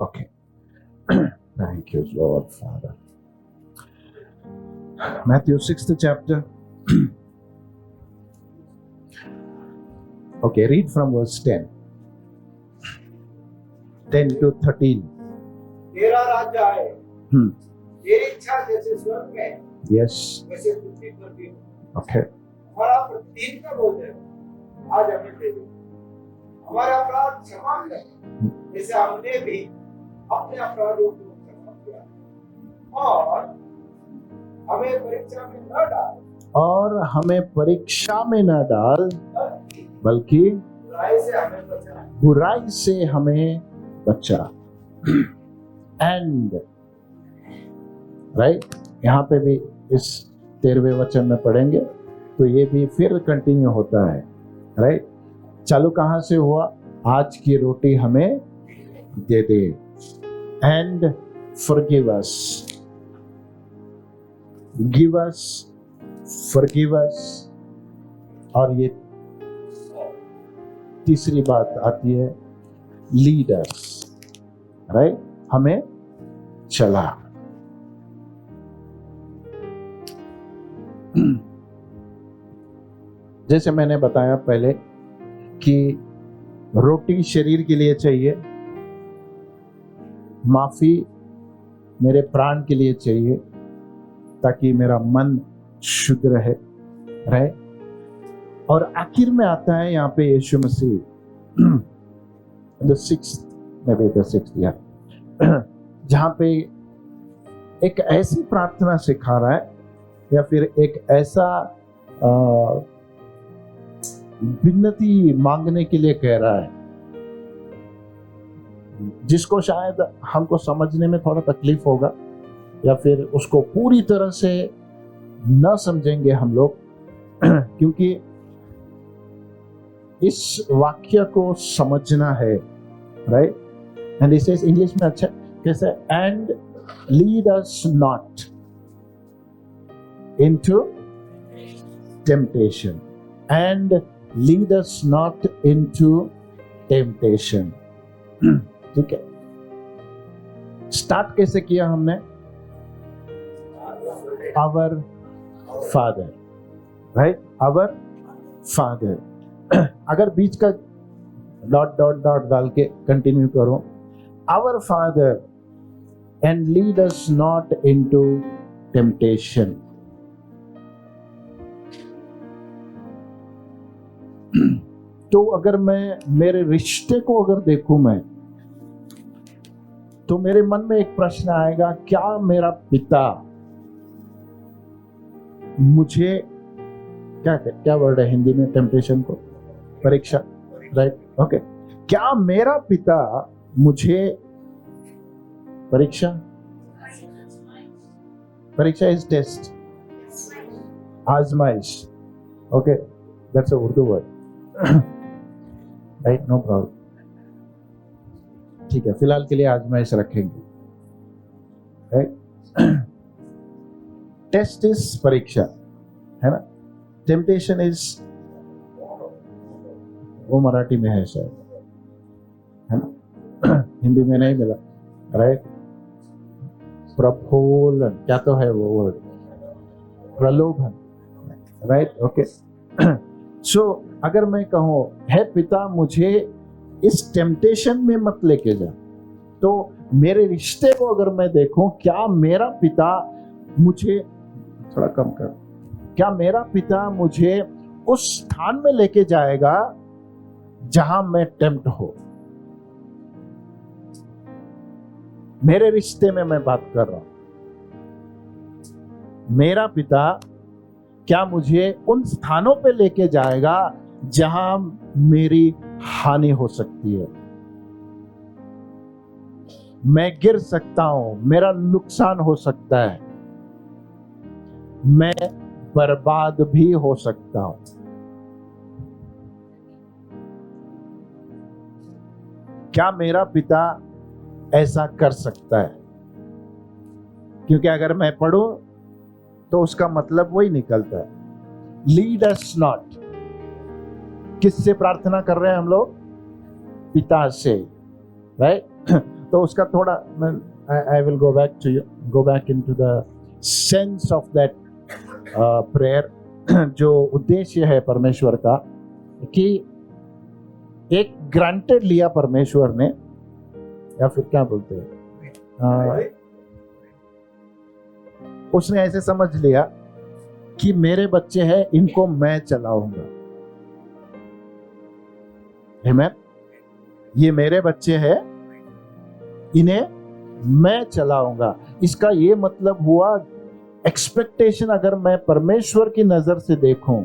Okay. Thank you, Lord Father. Matthew 6th chapter. Okay, read from verse 10. 10 to 13. तेरा राज्य आए, तेरी इच्छा जैसे स्वर्ग में Yes. वैसे पृथ्वी पर भी हो। Okay. हमारा प्रतिदिन का भोजन आज हमें दे दो, हमारे अपराध क्षमा कर जैसे हमने भी अपने अपराधों को क्षमा किया, और हमें परीक्षा में न डाल, और हमें परीक्षा में न डाल, बल्कि बुराई से हमें बचा। बुराई से हमें बचा। एंड राइट, यहाँ पे भी इस 13वें वचन में पढ़ेंगे तो ये भी फिर कंटिन्यू होता है। राइट, चालू कहाँ से हुआ? आज की रोटी हमें दे दे। And forgive us, give us, forgive us. और ये तीसरी बात आती है, लीड अस। राइट, हमें चला। जैसे मैंने बताया पहले कि रोटी शरीर के लिए चाहिए, माफी मेरे प्राण के लिए चाहिए, ताकि मेरा मन शुद्ध रहे। और आखिर में आता है यहाँ पे यीशु मसीह द सिक्स्थ जहाँ पे एक ऐसी प्रार्थना सिखा रहा है, या फिर एक ऐसा विनती मांगने के लिए कह रहा है, जिसको शायद हमको समझने में थोड़ा तकलीफ होगा, या फिर उसको पूरी तरह से न समझेंगे हम लोग, क्योंकि इस वाक्य को समझना है। राइट, एंड इसे इंग्लिश में अच्छा कैसे, and lead us not into temptation, and lead us not into temptation. ठीक है, स्टार्ट कैसे किया हमने? Our father. Right, our father. अगर बीच का डॉट डॉट डॉट डाल के कंटिन्यू करो, our father and lead us not into temptation. तो अगर मैं मेरे रिश्ते को अगर देखूं मैं, तो मेरे मन में एक प्रश्न आएगा, क्या मेरा पिता मुझे, क्या वर्ड है हिंदी में टेम्पटेशन को? परीक्षा। Right, okay. क्या मेरा पिता मुझे परीक्षा इज टेस्ट, आजमाइश। Okay, that's a Urdu word. Right, no problem. ठीक है, फिलहाल के लिए आजमाइश रखेंगे। राइट, टेस्ट इज परीक्षा, है ना। टेम्पटेशन इज, वो मराठी में है शायद, है ना। हिंदी में नहीं मिला। राइट, प्रलोभन, क्या तो है वो वर्ड, प्रलोभन। Right, okay. सो अगर मैं कहूँ, है पिता मुझे इस टेम्पटेशन में मत लेके जा, तो मेरे रिश्ते को अगर मैं देखूं, क्या मेरा पिता मुझे, थोड़ा कम कर, क्या मेरा पिता मुझे उस स्थान में लेके जाएगा जहां मैं टेम्प्ट हो? मेरे रिश्ते में मैं बात कर रहा हूं। मेरा पिता क्या मुझे उन स्थानों पे लेके जाएगा जहां मेरी हानि हो सकती है, मैं गिर सकता हूं, मेरा नुकसान हो सकता है, मैं बर्बाद भी हो सकता हूं? क्या मेरा पिता ऐसा कर सकता है? क्योंकि अगर मैं पढ़ूं तो उसका मतलब वही निकलता है, लीड अस नॉट। किससे प्रार्थना कर रहे हैं हम लोग? पिता से। राइट, तो उसका थोड़ा I will go back into the sense of that prayer. जो उद्देश्य है परमेश्वर का, कि एक ग्रांटेड लिया परमेश्वर ने, या फिर क्या बोलते हैं, उसने ऐसे समझ लिया कि मेरे बच्चे हैं, इनको मैं चलाऊंगा। आमीन। ये मेरे बच्चे हैं, इन्हें मैं चलाऊंगा। इसका ये मतलब हुआ, एक्सपेक्टेशन अगर मैं परमेश्वर की नजर से देखूं,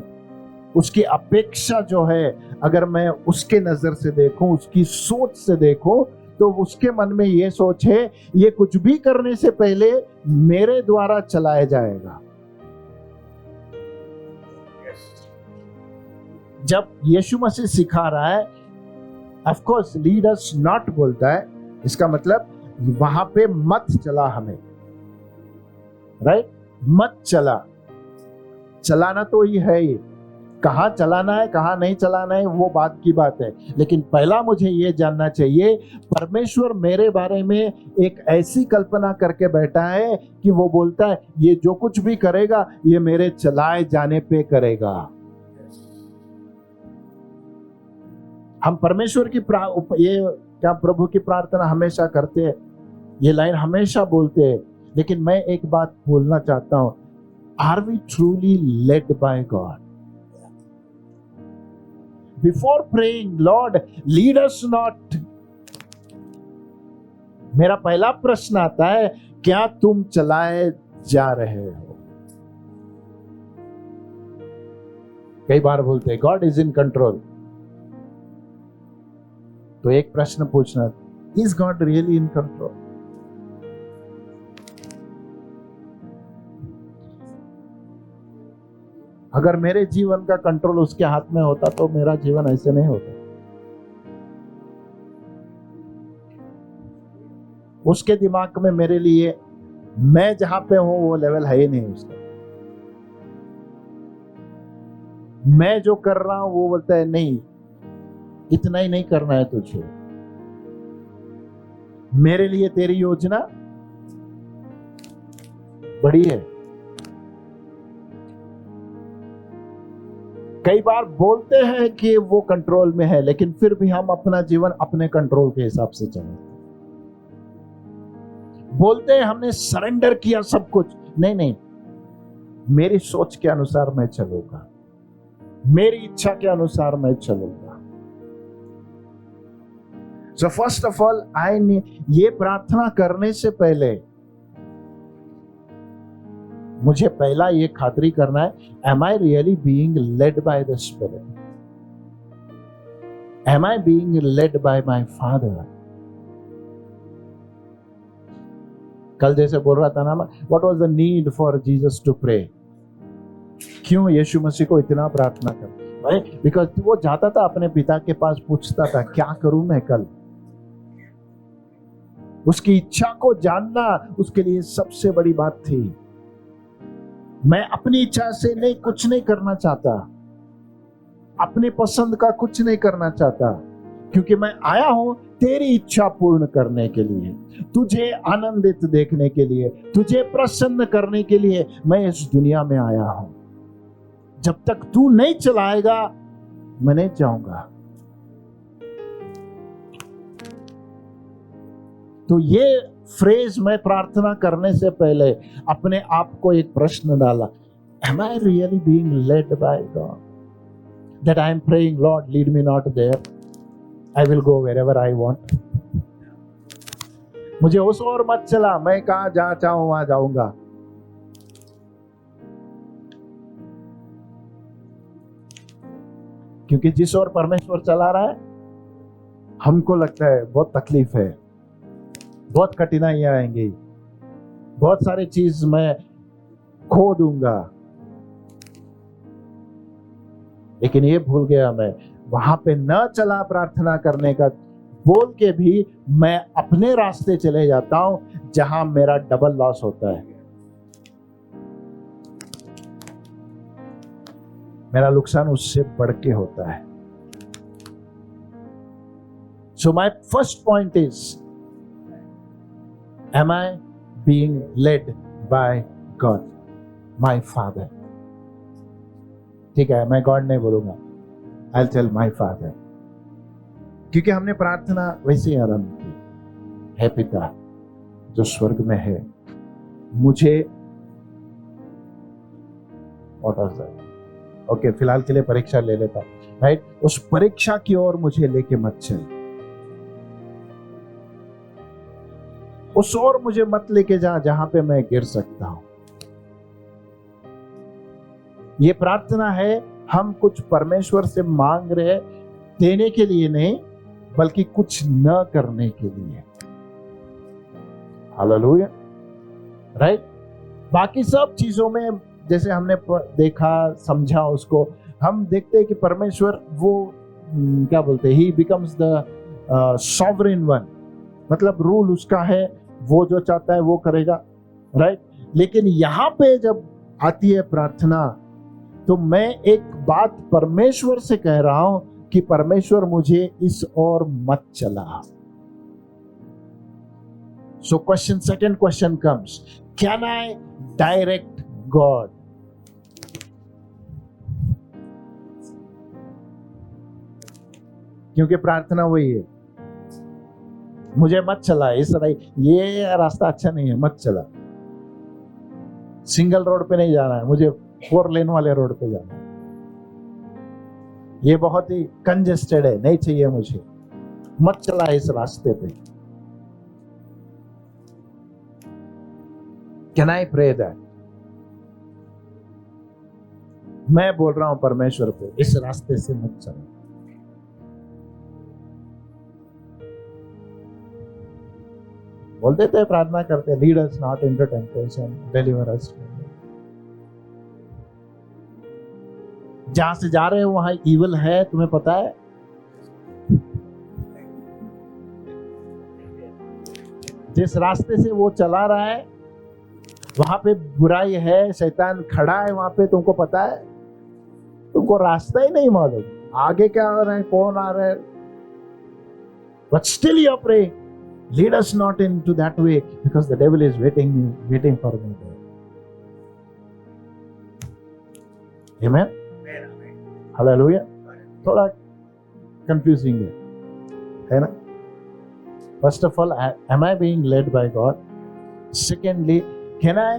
उसकी अपेक्षा जो है अगर मैं उसके नजर से देखूं, उसकी सोच से देखूं, तो उसके मन में ये सोच है, ये कुछ भी करने से पहले मेरे द्वारा चलाया जाएगा। जब यीशु मसीह सिखा रहा है, of course lead us not बोलता है, इसका मतलब वहां पे मत चला हमें, राइट? मत चला, चलाना तो ये है ही, कहाँ चलाना है कहाँ नहीं चलाना है वो बात की बात है, लेकिन पहला मुझे ये जानना चाहिए, परमेश्वर मेरे बारे में एक ऐसी कल्पना करके बैठा है कि वो बोलता है ये जो कुछ भी करेगा ये मेरे चलाए जाने पे करेगा। हम परमेश्वर की ये क्या प्रभु की प्रार्थना हमेशा करते हैं, ये लाइन हमेशा बोलते हैं, लेकिन मैं एक बात बोलना चाहता हूं, are we truly led by God? Before praying Lord lead us not, मेरा पहला प्रश्न आता है, क्या तुम चलाए जा रहे हो? कई बार बोलते हैं गॉड इज इन कंट्रोल, तो एक प्रश्न पूछना, is God really in control? अगर मेरे जीवन का कंट्रोल उसके हाथ में होता तो मेरा जीवन ऐसे नहीं होता। उसके दिमाग में मेरे लिए मैं जहां पे हूं वो लेवल है ही नहीं उसका। मैं जो कर रहा हूं वो बोलता है नहीं, इतना ही नहीं करना है तुझे, मेरे लिए तेरी योजना बड़ी है। कई बार बोलते हैं कि वो कंट्रोल में है, लेकिन फिर भी हम अपना जीवन अपने कंट्रोल के हिसाब से चलाते। बोलते हैं हमने सरेंडर किया सब कुछ, नहीं नहीं, मेरी सोच के अनुसार मैं चलूंगा, मेरी इच्छा के अनुसार मैं चलूंगा। सो फर्स्ट ऑफ ऑल ये प्रार्थना करने से पहले मुझे पहला ये खातरी करना है, am I really being led by the spirit? Am I being led by my father? कल जैसे बोल रहा था ना, what was the need for Jesus to pray? क्यों यीशु मसीह को इतना प्रार्थना कर भाई? बिकॉज वो जाता था अपने पिता के पास, पूछता था क्या करूं मैं कल। उसकी इच्छा को जानना उसके लिए सबसे बड़ी बात थी। मैं अपनी इच्छा से नहीं, कुछ नहीं करना चाहता, अपनी पसंद का कुछ नहीं करना चाहता, क्योंकि मैं आया हूं तेरी इच्छा पूर्ण करने के लिए, तुझे आनंदित देखने के लिए, तुझे प्रसन्न करने के लिए मैं इस दुनिया में आया हूं। जब तक तू नहीं चलाएगा मैं नहीं जाऊंगा। तो ये फ्रेज मैं प्रार्थना करने से पहले अपने आप को एक प्रश्न डाला, am I really being led by God? That I am praying, Lord, lead me not there. I will go wherever I want. मुझे उस ओर मत चला, मैं कहां जहां चाहूं वहां जाऊंगा। क्योंकि जिस ओर परमेश्वर चला रहा है, हमको लगता है बहुत तकलीफ है, बहुत कठिनाइयां आएंगी, बहुत सारी चीज मैं खो दूंगा, लेकिन ये भूल गया मैं, वहां पे न चला प्रार्थना करने का बोल के भी मैं अपने रास्ते चले जाता हूं जहां मेरा डबल लॉस होता है, मेरा नुकसान उससे बढ़ के होता है। So my first point is Am I being led by God, my Father? ठीक है, मैं गॉड नहीं बोलूंगा, I'll tell my Father, क्योंकि हमने प्रार्थना वैसे ही आरंभ की। है पिता जो स्वर्ग में है, मुझे ओके फिलहाल के लिए परीक्षा ले लेता हूं, राइट? उस परीक्षा की ओर मुझे लेके मत चल, उस ओर मुझे मत लेके जा जहां पे मैं गिर सकता हूं। ये प्रार्थना है, हम कुछ परमेश्वर से मांग रहे, देने के लिए नहीं, बल्कि कुछ न करने के लिए। Hallelujah, right? बाकी सब चीजों में जैसे हमने देखा, समझा, उसको हम देखते हैं कि परमेश्वर वो क्या बोलते हैं, ही बिकम्स द सॉवरेन वन, मतलब रूल उसका है, वो जो चाहता है वो करेगा, राइट? लेकिन यहां पे जब आती है प्रार्थना, तो मैं एक बात परमेश्वर से कह रहा हूं कि परमेश्वर मुझे इस ओर मत चला। So second question comes, can I direct God? क्योंकि प्रार्थना वही है, मुझे मत चला इस ये रास्ता अच्छा नहीं है, मत चला, सिंगल रोड पे नहीं जाना है, मुझे 4 लेन वाले रोड पे जाना है, ये बहुत ही कंजेस्टेड है, नहीं चाहिए मुझे, मत चला इस रास्ते पे। Can I pray that? मैं बोल रहा हूं परमेश्वर को, इस रास्ते से मत चलो। बोल देते हैं, प्रार्थना करते हैं, lead us not into temptation, deliver us. जहां से जा रहे हो वहां इविल है, तुम्हें पता है? जिस रास्ते से वो चला रहा है वहां पे बुराई है, शैतान खड़ा है वहां पे, तुमको पता है? तुमको रास्ता ही नहीं मालूम, आगे क्या हो रहा है, कौन आ रहा है, but still you pray, lead us not into that way because the devil is waiting for me there. Amen. Hallelujah. थोड़ा confusing है ना? First of all, am I being led by God? Secondly, can I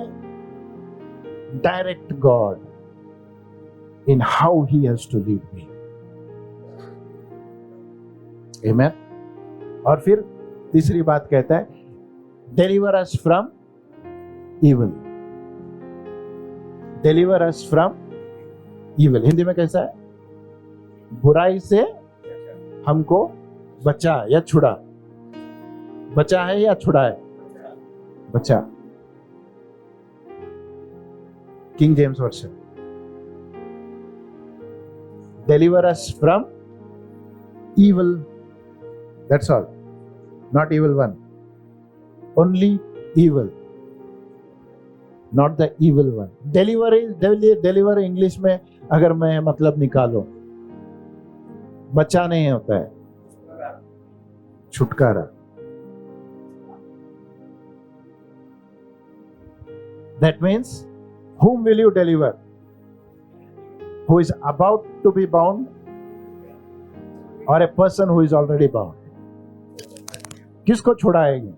direct God in how He has to lead me? Amen. और फिर तीसरी बात कहता है, deliver us from evil. Deliver us from evil. Hindi में कैसा है? बुराई से हमको बचा या छुड़ा। बचा है या छुड़ा है? बचा। King James version. Deliver us from evil. That's all. Not evil one. Only evil. Not the evil one. Deliver English में अगर मैं मतलब निकालो, बचा नहीं होता है, छुटकारा। That means, whom will you deliver? Who is about to be bound, or a person who is already bound? किसको छुड़ाएंगे?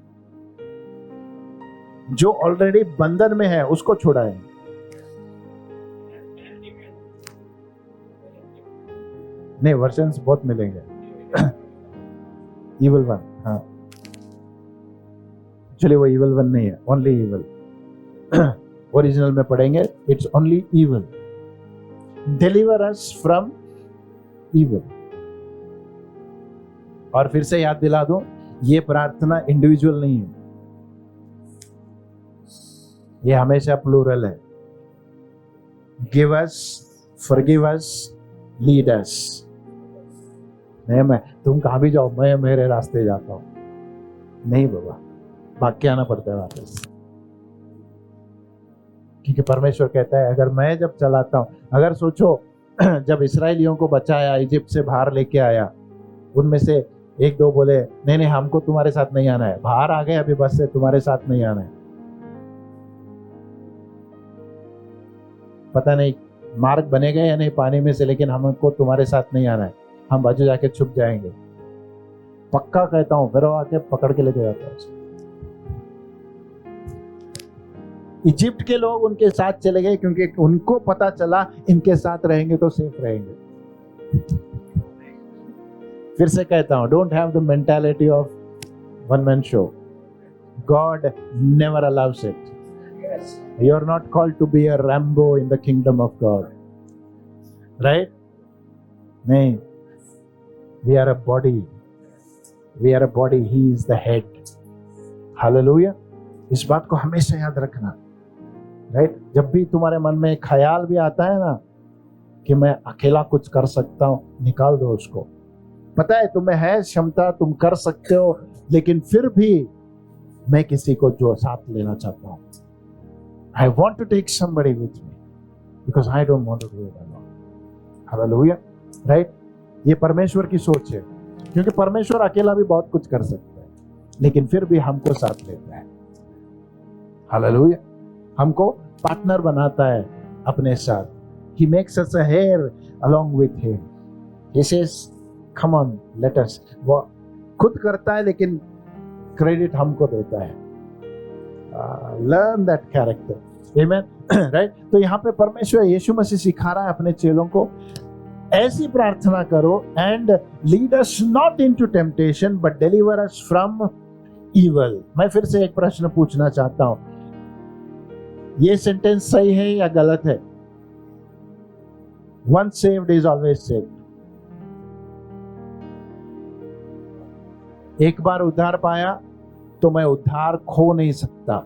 जो ऑलरेडी बंधन में है उसको छुड़ाएंगे। नहीं, वर्जन्स बहुत मिलेंगे। इविल वन, हाँ, चलिए वो इविल वन नहीं है, ओनली इविल। ओरिजिनल में पढ़ेंगे, it's only evil. Deliver us from evil. और फिर से याद दिला दूं, ये प्रार्थना इंडिविजुअल नहीं है, ये हमेशा प्लूरल है। गिव अस, फॉरगिव अस, लीड अस। नहीं मैं तुम कहां भी जाओ, मैं मेरे रास्ते जाता हूं, नहीं बाबा, भाग के आना पड़ता है वापस। क्योंकि परमेश्वर कहता है, अगर मैं जब चलाता हूं, अगर सोचो जब इस्राएलियों को बचाया, इजिप्ट से बाहर लेके आया, उनमें से एक दो बोले नहीं नहीं हमको तुम्हारे साथ नहीं आना है, बाहर आ गए अभी बस से, तुम्हारे साथ नहीं आना है। पता नहीं मार्ग बनेगा या नहीं पानी में से, लेकिन हमको तुम्हारे साथ नहीं आना है, हम बाजू जाके छुप जाएंगे। पक्का कहता हूं, फिर वो आके पकड़ के लेके जाता है। इजिप्ट के लोग उनके साथ चले गए क्योंकि उनको पता चला इनके साथ रहेंगे तो सेफ रहेंगे। फिर से कहता हूं, don't have the mentality of one man show. God never allow us it. You are not called to be a Rambo in the kingdom of God, right? नहीं, we are a body. We are a body. He is the head. Hallelujah. इस बात को हमेशा याद रखना, right? जब भी तुम्हारे मन में एक ख्याल भी आता है ना कि मैं अकेला कुछ कर सकता हूं, निकाल दो उसको। पता है तुम्हें है क्षमता, तुम कर सकते हो, लेकिन फिर भी मैं किसी को जो साथ लेना चाहता हूं। I want to take somebody with me because I don't want to do it alone. Hallelujah, right? ये परमेश्वर की सोच है, क्योंकि परमेश्वर अकेला भी बहुत कुछ कर सकता है, लेकिन फिर भी हमको साथ लेता है। Hallelujah, हमको पार्टनर बनाता है अपने साथ। He makes us a hair along with him. He says, "Come on, let us." वो खुद करता है लेकिन क्रेडिट हमको देता है। Learn that character. Amen. Right? तो यहाँ पे परमेश्वर यीशु मसीह सिखा रहा है अपने चेलों को, ऐसी प्रार्थना करो, and lead us not into temptation but deliver us from evil. मैं फिर से एक प्रश्न पूछना चाहता हूं, ये सेंटेंस सही है या गलत है? Once saved is always saved. एक बार उद्धार पाया तो मैं उद्धार खो नहीं सकता।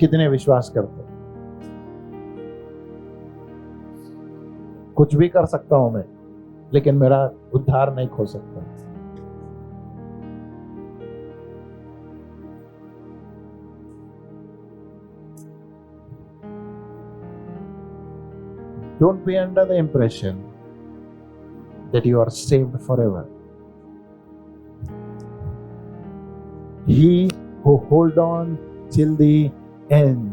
कितने विश्वास करते? कुछ भी कर सकता हूं मैं, लेकिन मेरा उद्धार नहीं खो सकता। Don't be under the impression that you are saved forever. He who hold on till the end,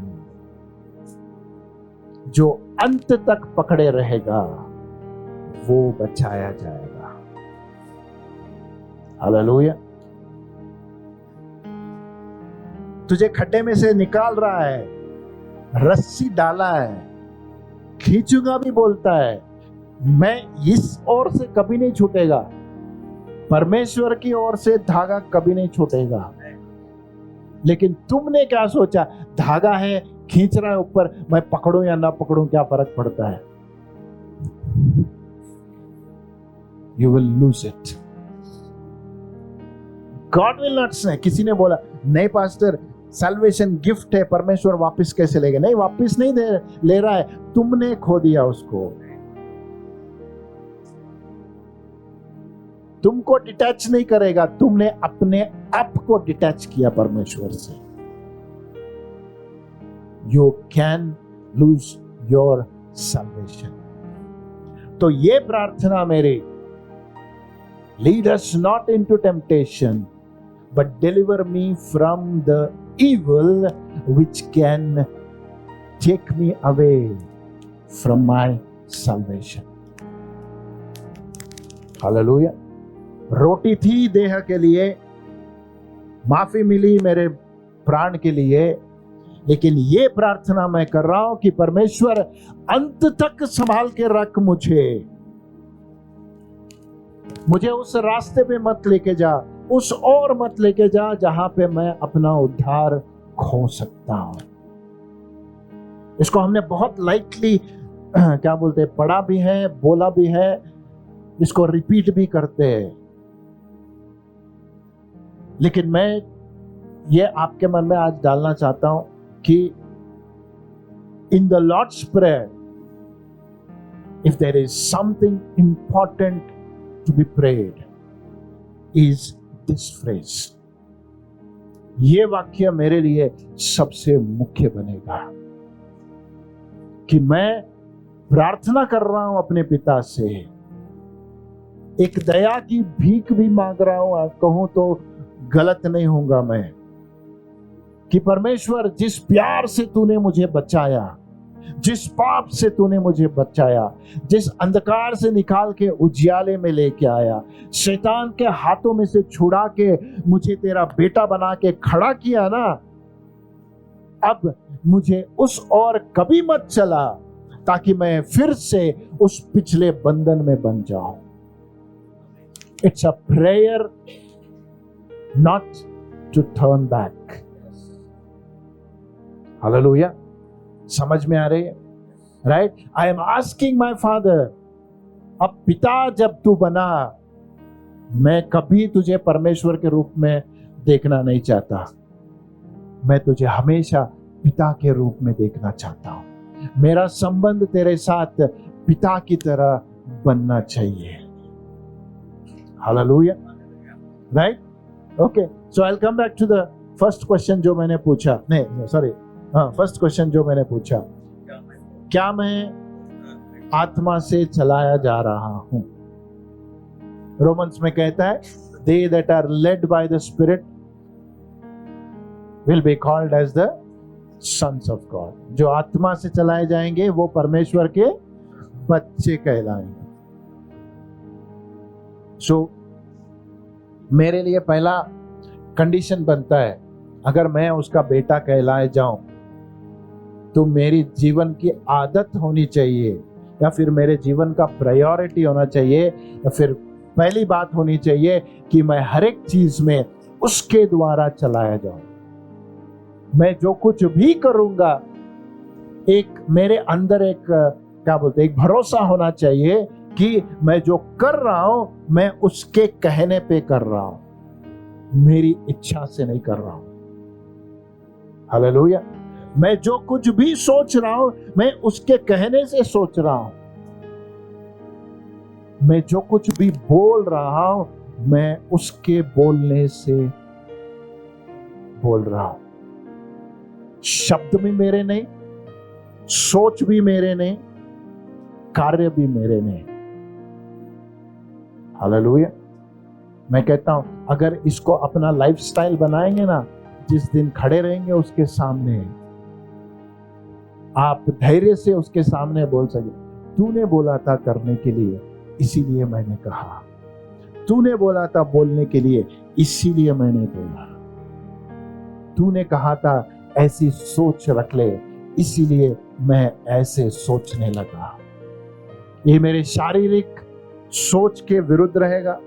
जो अंत तक पकड़े रहेगा वो बचाया जाएगा। हालेलुया। तुझे खड्डे में से निकाल रहा है, रस्सी डाला है, खींचूंगा भी बोलता है, मैं इस ओर से कभी नहीं छूटेगा। परमेश्वर की ओर से धागा कभी नहीं छूटेगा। लेकिन तुमने क्या सोचा, धागा है, खींच रहा है ऊपर, मैं पकड़ूं या ना पकड़ूं क्या फर्क पड़ता है? You will lose it. God will not say. किसी ने बोला नहीं पास्टर, सैल्वेशन गिफ्ट है, परमेश्वर वापस कैसे लेगा? नहीं, वापस नहीं ले रहा है, तुमने खो दिया उसको। तुमको डिटैच नहीं करेगा, तुमने अपने आप को डिटैच किया परमेश्वर से। You can lose your salvation. तो ये प्रार्थना मेरी, lead us not into temptation, but deliver me from the evil which can take me away from my salvation. Hallelujah. रोटी थी देह के लिए, माफी मिली मेरे प्राण के लिए, लेकिन ये प्रार्थना मैं कर रहा हूं कि परमेश्वर अंत तक संभाल के रख मुझे उस रास्ते पे मत लेके जा, उस और मत लेके जा जहां पे मैं अपना उद्धार खो सकता हूं। इसको हमने बहुत लाइटली क्या बोलते हैं, पढ़ा भी है, बोला भी है, इसको रिपीट भी करते हैं। लेकिन मैं ये आपके मन में आज डालना चाहता हूं कि in the Lord's prayer, if there is something important to be prayed, is this phrase. ये वाक्य मेरे लिए सबसे मुख्य बनेगा कि मैं प्रार्थना कर रहा हूं अपने पिता से एक दया की भीख भी मांग रहा हूं, कहूं तो गलत नहीं होऊंगा मैं, कि परमेश्वर जिस प्यार से तूने मुझे बचाया, जिस पाप से तूने मुझे बचाया, जिस अंधकार से निकाल के उजियाले में लेके आया, शैतान के हाथों में से छुड़ा के मुझे तेरा बेटा बना के खड़ा किया ना, अब मुझे उस और कभी मत चला, ताकि मैं फिर से उस पिछले बंधन में बन जाऊं। It's a prayer not to turn back. Hallelujah. समझ में आ रही है? Right? I am asking my father, अब पिता जब तू बना, मैं कभी तुझे परमेश्वर के रूप में देखना नहीं चाहता, मैं तुझे हमेशा पिता के रूप में देखना चाहता हूं। मेरा संबंध तेरे साथ पिता की तरह बनना चाहिए। Hallelujah. Right? Okay, so I will come back to the first question जो मैंने पूछा, नहीं सॉरी, फर्स्ट क्वेश्चन जो मैंने पूछा, क्या मैं आत्मा से चलाया जा रहा हूं? रोमन्स में कहता है, they that are led by the Spirit will be called as the sons of God. जो आत्मा से चलाए जाएंगे वो परमेश्वर के बच्चे कहलाएंगे। सो मेरे लिए पहला कंडीशन बनता है, अगर मैं उसका बेटा कहलाए जाऊं तो मेरी जीवन की आदत होनी चाहिए, या फिर मेरे जीवन का प्रायोरिटी होना चाहिए, या फिर पहली बात होनी चाहिए कि मैं हर एक चीज में उसके द्वारा चलाया जाऊं। मैं जो कुछ भी करूंगा, एक मेरे अंदर एक क्या बोलते, एक भरोसा होना चाहिए कि मैं जो कर रहा हूं मैं उसके कहने पे कर रहा हूं, मेरी इच्छा से नहीं कर रहा हूं। हालेलुया। मैं जो कुछ भी सोच रहा हूं मैं उसके कहने से सोच रहा हूं। मैं जो कुछ भी बोल रहा हूं मैं उसके बोलने से बोल रहा हूं। शब्द भी मेरे नहीं, सोच भी मेरे नहीं, कार्य भी मेरे नहीं। हालेलुया। मैं कहता हूं, अगर इसको अपना लाइफस्टाइल बनाएंगे ना, जिस दिन खड़े रहेंगे उसके सामने, आप धैर्य से उसके सामने बोल सके, तूने बोला था करने के लिए इसीलिए मैंने कहा, तूने बोला था बोलने के लिए इसीलिए मैंने बोला, तूने कहा था ऐसी सोच रख ले इसीलिए मैं ऐसे सोचने लगा। ये मेरे शारीरिक सोच के विरुद्ध रहेगा,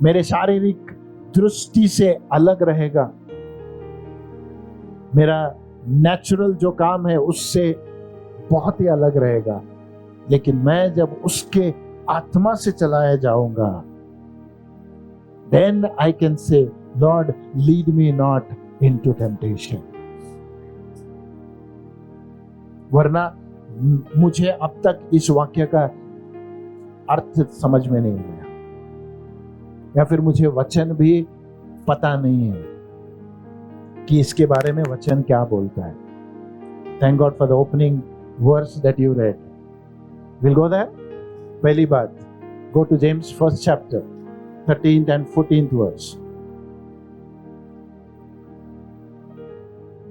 मेरे शारीरिक दृष्टि से अलग रहेगा, मेरा नेचुरल जो काम है उससे बहुत ही अलग रहेगा। लेकिन मैं जब उसके आत्मा से चलाया जाऊंगा, then I can say, Lord, lead me not into temptation. वरना मुझे अब तक इस वाक्य का अर्थ समझ में नहीं आया, या फिर मुझे वचन भी पता नहीं है कि इसके बारे में वचन क्या बोलता है। Thank God for the opening verse that you read. We'll go there. पहली बात, go to James first chapter, 13th and 14th verse.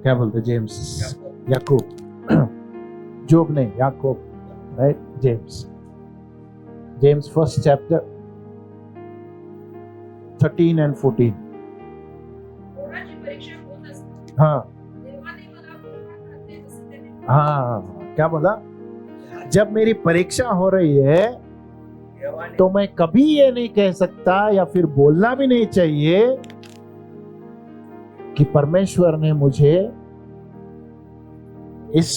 क्या बोलते जेम्स? याकूब। जोब नहीं, Yakub, right? James first chapter 13 and 14. हाँ हाँ, क्या बोला? जब मेरी परीक्षा हो रही है तो मैं कभी ये नहीं कह सकता, या फिर बोलना भी नहीं चाहिए कि परमेश्वर ने मुझे इस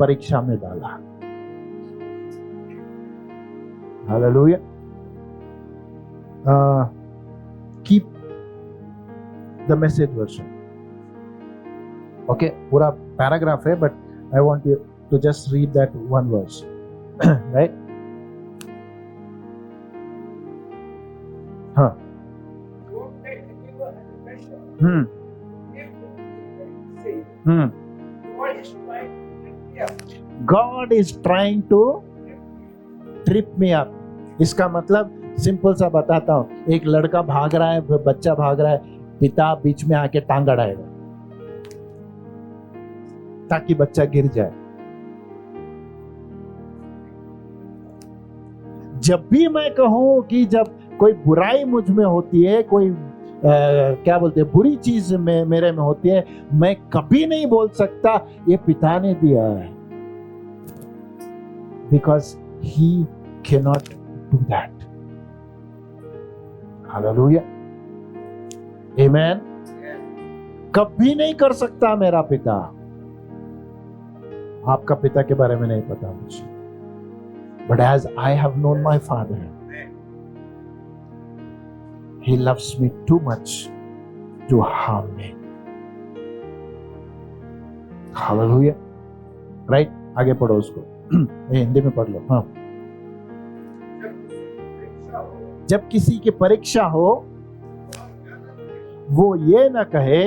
परीक्षा में डाला। Hallelujah. Keep the message version. Okay, पूरा पैराग्राफ है, but I want you to just read that one verse, right? हाँ। God is trying to trip me up. इसका मतलब सिंपल सा बताता हूं, एक लड़का भाग रहा है, बच्चा भाग रहा है, पिता बीच में आके टांग अड़ाएगा ताकि बच्चा गिर जाए। जब भी मैं कहूं कि जब कोई बुराई मुझ में होती है, कोई क्या बोलते हैं, बुरी चीज में मेरे में होती है, मैं कभी नहीं बोल सकता ये पिता ने दिया है, because he cannot do that. Hallelujah, amen. कभी नहीं कर सकता मेरा पिता। आपका पिता के बारे में नहीं पता मुझे, but as I have known my father, he loves me too much to harm me. Hallelujah. Right? आगे पढ़ो उसको, हिंदी में पढ़ लो। हाँ, जब किसी की परीक्षा हो, वो ये ना कहे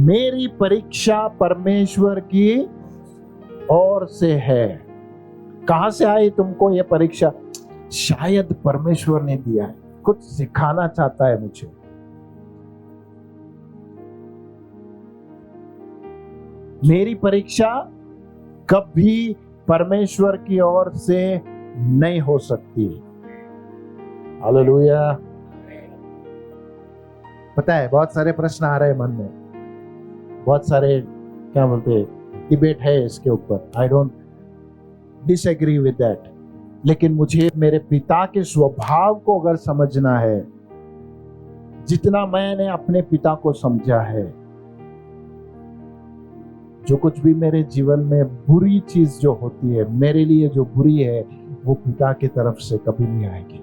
मेरी परीक्षा परमेश्वर की ओर से है। कहां से आई तुमको ये परीक्षा? शायद परमेश्वर ने दिया है, कुछ सिखाना चाहता है मुझे। मेरी परीक्षा कभी परमेश्वर की ओर से नहीं हो सकती। हालेलुया। पता है बहुत सारे प्रश्न आ रहे हैं मन में, बहुत सारे क्या बोलते हैं, डिबेट है इसके ऊपर। I don't disagree with that, लेकिन मुझे मेरे पिता के स्वभाव को अगर समझना है, जितना मैंने अपने पिता को समझा है, जो कुछ भी मेरे जीवन में बुरी चीज जो होती है, मेरे लिए जो बुरी है, वो पिता की तरफ से कभी नहीं आएगी।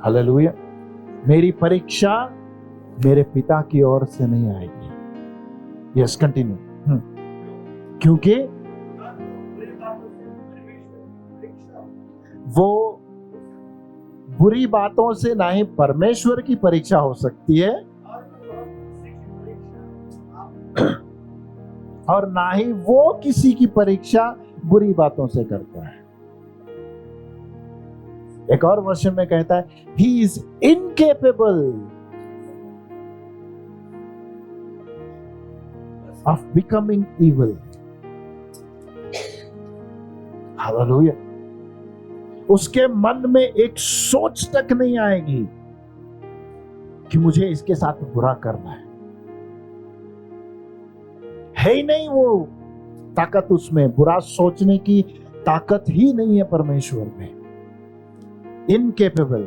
हालेलुया। मेरी परीक्षा मेरे पिता की ओर से नहीं आएगी। Yes, continue. क्योंकि वो बुरी बातों से ना ही परमेश्वर की परीक्षा हो सकती है और ना ही वो किसी की परीक्षा बुरी बातों से करता है। एक और वर्षन में कहता है, he is incapable of becoming evil. Hallelujah. उसके मन में एक सोच तक नहीं आएगी कि मुझे इसके साथ बुरा करना है ही नहीं। वो ताकत उसमें, बुरा सोचने की ताकत ही नहीं है परमेश्वर में। इनकेपेबल,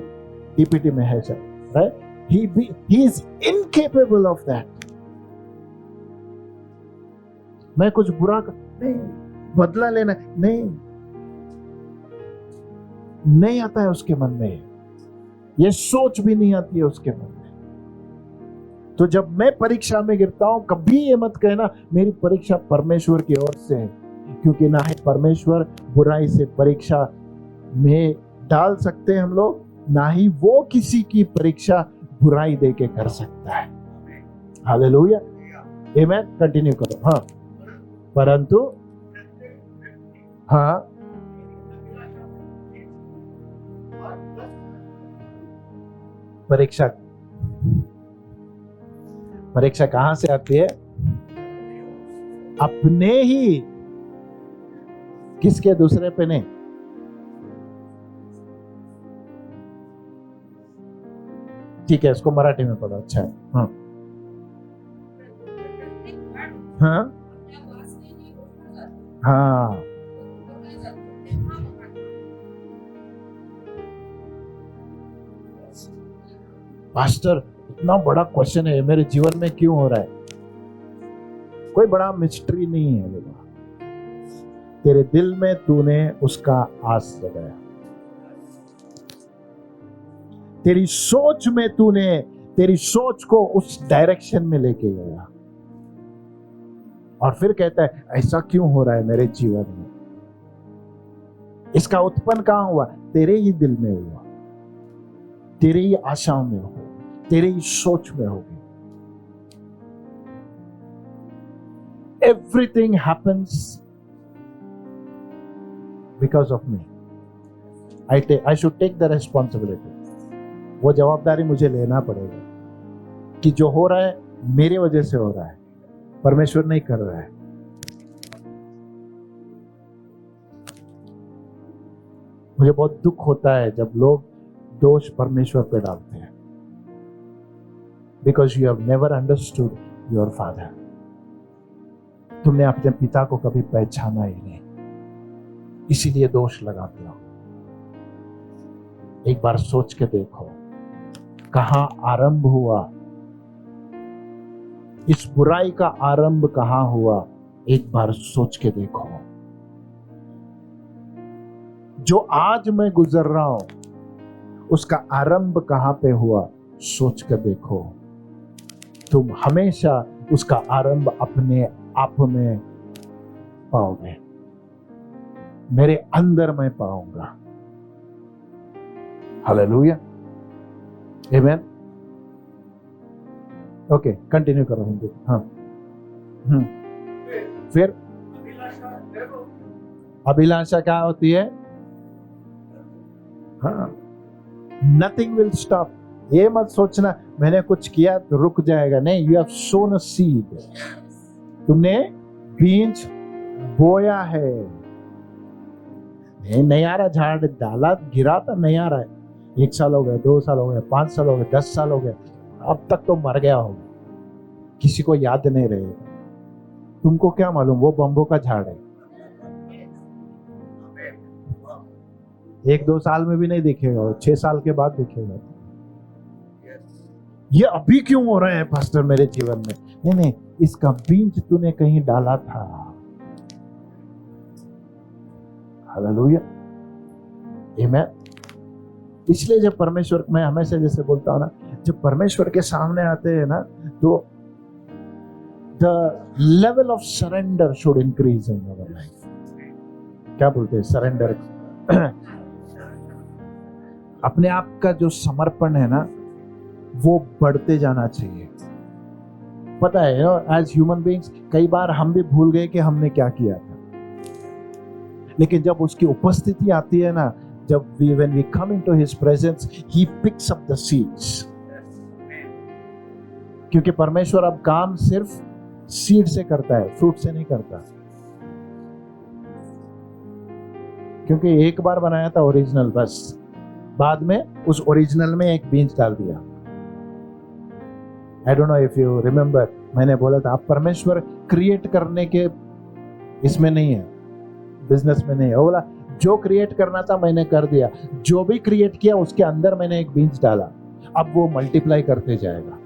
टीपीटी में है sir, right? He is incapable of that. मैं कुछ बुरा नहीं, बदला लेना नहीं आता है उसके मन में, ये सोच भी नहीं आती है उसके मन में। तो जब मैं परीक्षा में गिरता हूं, कभी ये मत कहना मेरी परीक्षा परमेश्वर की ओर से है, क्योंकि ना ही परमेश्वर बुराई से परीक्षा में डाल सकते हैं हम लोग, ना ही वो किसी की परीक्षा बुराई दे के कर सकता है। हालेलुया, आमेन। कंटिन्यू करो। हाँ, परंतु हाँ, परीक्षा कहां से आती है? अपने ही, किसके? दूसरे पे नहीं। ठीक है, इसको मराठी में पढ़ो। अच्छा है। हाँ हाँ हाँ, पास्टर इतना बड़ा क्वेश्चन है मेरे जीवन में क्यों हो रहा है? कोई बड़ा मिस्ट्री नहीं है बेटा। तेरे दिल में तूने उसका आस लगाया, तेरी सोच में तूने तेरी सोच को उस डायरेक्शन में लेके गया, और फिर कहता है ऐसा क्यों हो रहा है मेरे जीवन में? इसका उत्पन्न कहां हुआ? तेरे ही दिल में हुआ, तेरे ही आशाओं में हो, तेरे ही सोच में होगी। Everything happens because of me. I should take the responsibility. वो जवाबदारी मुझे लेना पड़ेगा कि जो हो रहा है मेरी वजह से हो रहा है, परमेश्वर नहीं कर रहा है। मुझे बहुत दुख होता है जब लोग दोष परमेश्वर पे डालते हैं, because you have never understood your father. तुमने अपने पिता को कभी पहचाना ही नहीं, इसीलिए दोष लगाते हो। एक बार सोच के देखो कहां आरंभ हुआ, इस बुराई का आरंभ कहां हुआ, एक बार सोच के देखो। जो आज मैं गुजर रहा हूं उसका आरंभ कहां पे हुआ, सोच कर देखो। तुम हमेशा उसका आरंभ अपने आप में पाओगे, मेरे अंदर मैं पाऊंगा। हालेलुया, आमेन। ओके, कंटिन्यू करो हिंदी। हाँ, फिर अभिलाषा क्या होती है? हाँ, नथिंग विल स्टॉप। ये मत सोचना मैंने कुछ किया तो रुक जाएगा, नहीं। You have sown a seed, तुमने बीज बोया है। नहीं आ रहा, झाड़ डाला गिरा था, नहीं आ रहा है। 1 साल हो गया, 2 साल हो गए, 5 साल हो गए, 10 साल हो गए, अब तक तो मर गया होगा, किसी को याद नहीं रहेगा। तुमको क्या मालूम वो बम्बो का झाड़ है, 1-2 साल में भी नहीं दिखेगा, 6 साल के बाद दिखेगा। ये अभी क्यों हो रहा है पास्टर मेरे जीवन में? नहीं, इसका बीज तूने कहीं डाला था। हालेलुया, आमेन। इसलिए जब परमेश्वर, मैं हमेशा जैसे बोलता हूं ना, जब परमेश्वर के सामने आते हैं ना, तो the level of surrender should increase in our life. क्या बोलते हैं सरेंडर? अपने आप का जो समर्पण है ना, वो बढ़ते जाना चाहिए। पता है, एज ह्यूमन बीइंग्स कई बार हम भी भूल गए कि हमने क्या किया था, लेकिन जब उसकी उपस्थिति आती है ना, जब when we come into his presence, he picks up the seeds। क्योंकि परमेश्वर अब काम सिर्फ सीड से करता है, फ्रूट से नहीं करता। क्योंकि एक बार बनाया था ओरिजिनल, बस बाद में उस ओरिजिनल में एक बीज डाल दिया। I don't know if you remember, मैंने बोला था आप परमेश्वर क्रिएट करने के इसमें नहीं है, बिजनेस में नहीं है। वो बोला जो क्रिएट करना था मैंने कर दिया, जो भी क्रिएट किया उसके अंदर मैंने एक बीज डाला, अब वो मल्टीप्लाई करते जाएगा।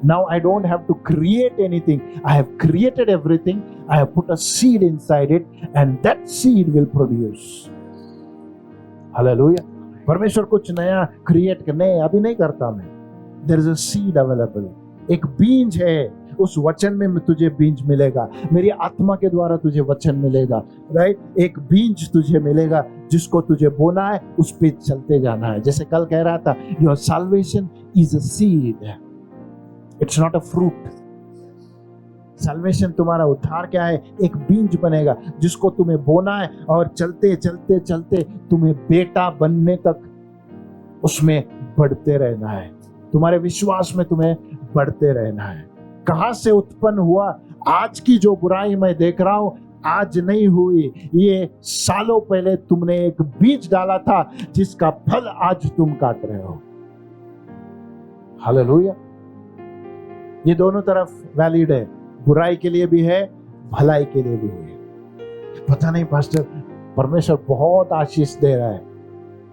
Now I don't have to create anything, I have created everything, I have put a seed inside it and that seed will produce। Hallelujah. परमेश्वर कुछ नया क्रिएट करने अभी नहीं करता मैं, there is a seed available। एक बीज है, उस वचन में तुझे बीज मिलेगा, मेरी आत्मा के द्वारा तुझे वचन मिलेगा, राइट। एक बीज तुझे मिलेगा जिसको तुझे बोना है, उस पे चलते जाना है। जैसे कल कह रहा था, your salvation is a seed, it's not a fruit. Salvation, तुम्हारा उद्धार क्या है? एक बीज बनेगा जिसको तुम्हें बोना है, और चलते चलते चलते तुम्हें बेटा बनने तक उसमें बढ़ते रहना है। तुम्हारे विश्वास में तुम्हें बढ़ते रहना है। कहां से उत्पन्न हुआ? आज की जो बुराई मैं देख रहा हूं आज नहीं हुई, ये सालों पहले तुमने एक बीज डाला था जिसका फल आज तुम काट रहे हो। हालेलुया। ये दोनों तरफ वैलिड है, बुराई के लिए भी है, भलाई के लिए भी है। पता नहीं पास्टर, परमेश्वर बहुत आशीष दे रहा है,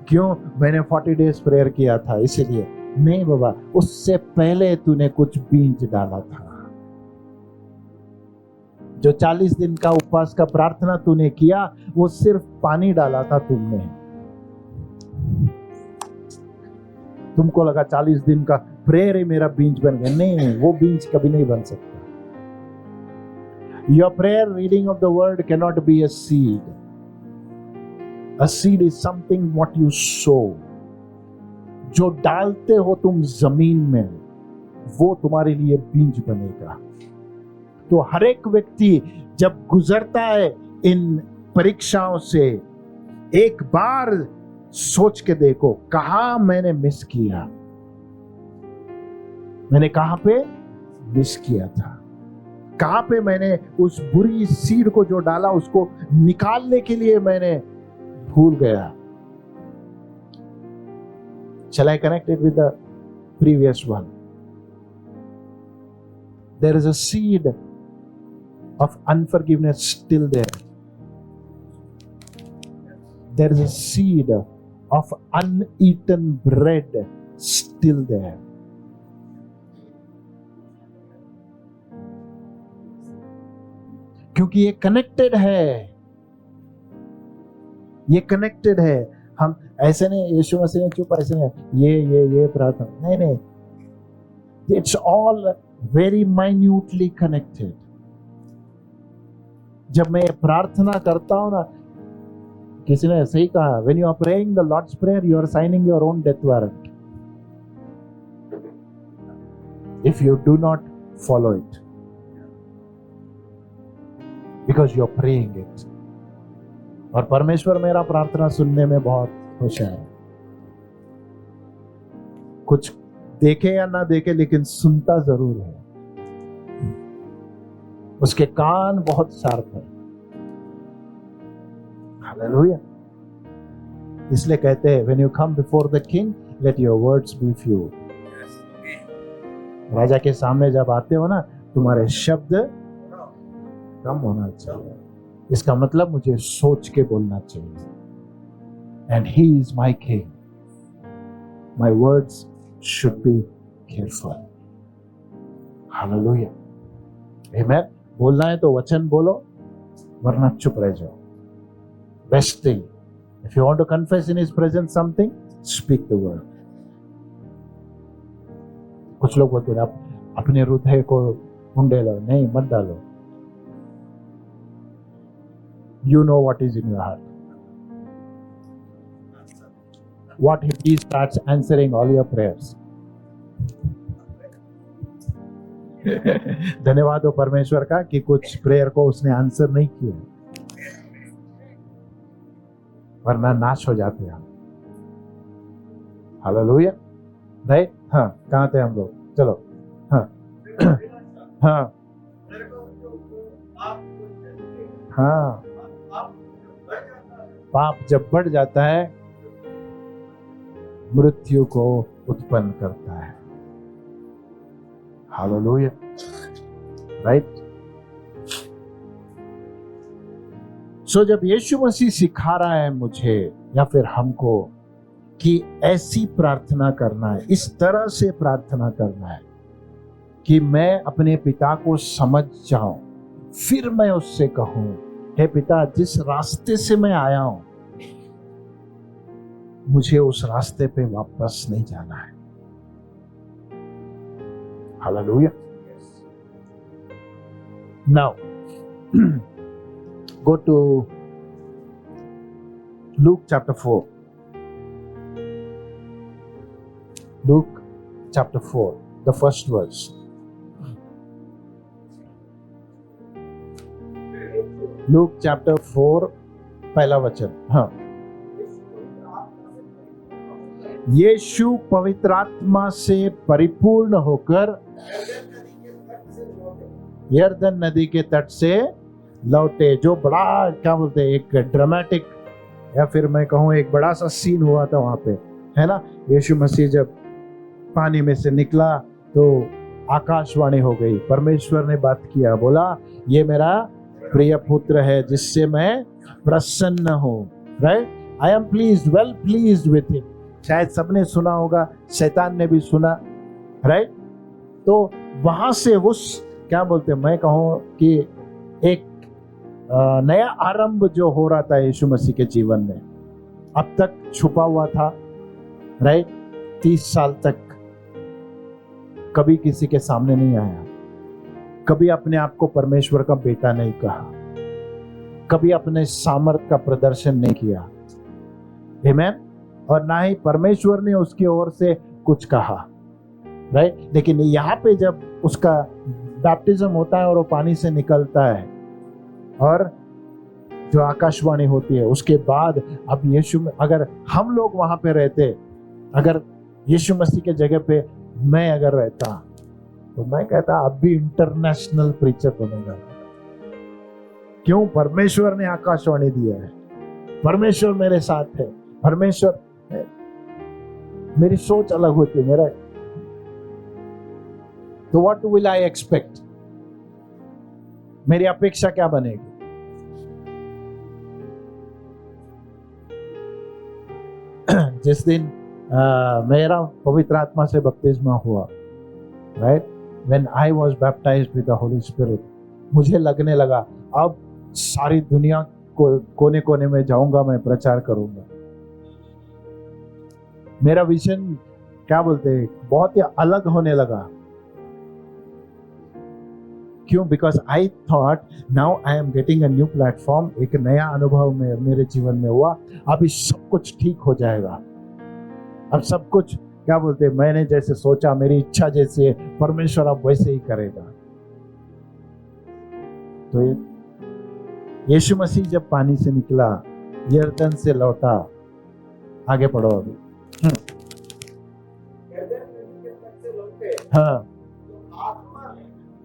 क्यों? मैंने 40 डेज प्रेयर किया था इसीलिए। नहीं बाबा, उससे पहले तूने कुछ बीज डाला था। जो 40 दिन का उपवास का प्रार्थना तूने किया, वो सिर्फ पानी डाला था तुमने। तुमको लगा 40 दिन का प्रेयर ही मेरा बीज बन गया। नहीं, वो बीज कभी नहीं बन सकता। Your prayer, reading of the word cannot be a seed. A seed is something what you sow. जो डालते हो तुम जमीन में, वो तुम्हारे लिए बीज बनेगा। तो हर एक व्यक्ति जब गुजरता है इन परीक्षाओं से एक बार सोच के देखो, कहां मैंने मिस किया, मैंने कहां पे मिस किया था, कहां पे मैंने उस बुरी सीड को जो डाला उसको निकालने के लिए मैंने भूल गया. Shall I connect it with the previous one? There is a seed of unforgiveness still there. There is a seed of uneaten bread still there. क्योंकि ये कनेक्टेड है, ये कनेक्टेड है. हम ऐसे नहीं, यीशु मसीह ने चुप ऐसे नहीं, ये प्रार्थना नहीं नहीं, it's all very minutely connected. जब मैं प्रार्थना करता हूं ना, किसी ने सही कहा, when you are praying the Lord's prayer you are signing your own death warrant if you do not follow it, because you are praying it. और परमेश्वर मेरा प्रार्थना सुनने में बहुत खुश है. कुछ देखे या ना देखे लेकिन सुनता जरूर है. उसके कान बहुत शार्प है. हालेलुया. इसलिए कहते हैं when you come before the king let your words be few. राजा के सामने जब आते हो ना, तुम्हारे शब्द कम होना चाहिए. इसका मतलब मुझे सोच के बोलना चाहिए. And he is my king, my words should be careful. Hallelujah. Amen. बोलना है तो वचन बोलो, वरना चुप रह जाओ. Best thing, if you want to confess in his presence something, speak the word. कुछ लोग बोलते हैं आप अपने हृदय को ढूंढे लो. नहीं, मत डालो. You know what is in your heart. What if he starts answering all your prayers? धन्यवाद हो परमेश्वर का कि कुछ प्रेयर को उसने आंसर नहीं किया, वरना नाश हो जाते हैं. हालेलुया. राइट. हाँ, कहाँ थे हम लोग? चलो. हाँ हाँ हाँ. पाप जब बढ़ जाता है, मृत्यु को उत्पन्न करता है. हालेलुया. राइट. सो जब यीशु मसीह सिखा रहा है मुझे या फिर हमको कि ऐसी प्रार्थना करना है, इस तरह से प्रार्थना करना है कि मैं अपने पिता को समझ जाऊं, फिर मैं उससे कहूं, हे पिता, जिस रास्ते से मैं आया हूं मुझे उस रास्ते पे वापस नहीं जाना है. Hallelujah. Now go to Luke chapter 4. Luke chapter 4, the first verse. Luke chapter 4 पहला वचन. हाँ. यीशु पवित्र आत्मा से परिपूर्ण होकर यरदन नदी के तट से लौटे. जो बड़ा क्या बोलते हैं, एक ड्रामेटिक या फिर मैं कहूँ एक बड़ा सा सीन हुआ था वहां पे, है ना. यीशु मसीह जब पानी में से निकला तो आकाशवाणी हो गई. परमेश्वर ने बात किया, बोला ये मेरा प्रिय पुत्र है जिससे मैं प्रसन्न हूँ. Right. I M pleased, well pleased with him. शायद सबने सुना होगा, शैतान ने भी सुना. राइट. तो वहां से उस क्या बोलते हैं, मैं कहूँ कि एक नया आरंभ जो हो रहा था यीशु मसीह के जीवन में, अब तक छुपा हुआ था. राइट. 30 साल तक कभी किसी के सामने नहीं आया, कभी अपने आप को परमेश्वर का बेटा नहीं कहा, कभी अपने सामर्थ का प्रदर्शन नहीं किया. आमेन. और ना ही परमेश्वर ने उसकी ओर से कुछ कहा. राइट. लेकिन यहाँ पे जब उसका बैप्टिज्म होता है और वो पानी से निकलता है और जो आकाशवाणी होती है, उसके बाद अब यीशु, अगर हम लोग वहां पे रहते, अगर यीशु मसीह के जगह पे मैं अगर रहता, तो मैं कहता अब भी इंटरनेशनल प्रीचर बनूंगा। क्यों? परमेश्वर ने आकाशवाणी दिया है, परमेश्वर मेरे साथ है, परमेश्वर, मेरी सोच अलग होती है मेरा। तो व्हाट विल आई एक्सपेक्ट? मेरी अपेक्षा क्या बनेगी? जिस दिन मेरा पवित्र आत्मा से बपतिस्मा हुआ, right, when I was baptised with the Holi spirit, मुझे लगने लगा अब सारी दुनिया को कोने कोने में जाऊंगा, मैं प्रचार करूंगा। मेरा विजन, क्या बोलते हैं, बहुत ही अलग होने लगा। क्यों? Because I thought now I am getting a new platform. एक नया अनुभव में मेरे जीवन में हुआ, अभी सब कुछ ठीक हो जाएगा। अब सब कुछ, क्या बोलते हैं, मैंने जैसे सोचा, मेरी इच्छा जैसी है, परमेश्वर अब वैसे ही करेगा। तो यीशु मसीह जब पानी से निकला, यरदन से लौटा, आगे पढ़ो अभी। हाँ,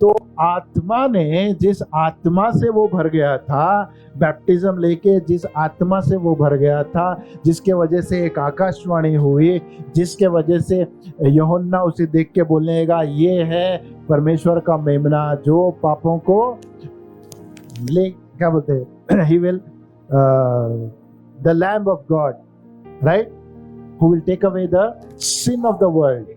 तो आत्मा ने, जिस आत्मा से वो भर गया था, बैप्टिज्म लेके जिस आत्मा से वो भर गया था, जिसके वजह से एक आकाशवाणी हुई, जिसके वजह से यूहन्ना उसे देख के बोलने लगा, ये है परमेश्वर का मेमना जो पापों को ले, क्या बोलते हैं, he will, the lamb of God, right, who will take away the sin of the world,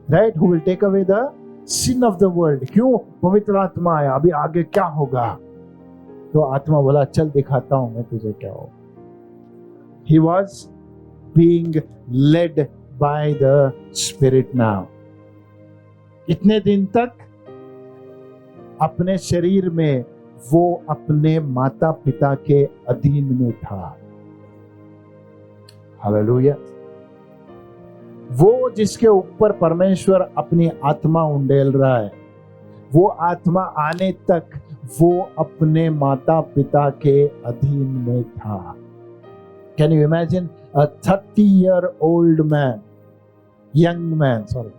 right, who will take away the sin of the world. क्यों? पवित्र आत्मा आया, अभी आगे क्या होगा? तो आत्मा बोला, चल दिखाता हूं मैं तुझे क्या हो। He was being led by the Spirit now. इतने दिन तक अपने शरीर में वो अपने माता पिता के अधीन में था। हालेलुया। वो जिसके ऊपर परमेश्वर अपनी आत्मा उंडेल रहा है, वो आत्मा आने तक वो अपने माता पिता के अधीन में था। Can you imagine a 30-year-old man, young man, sorry,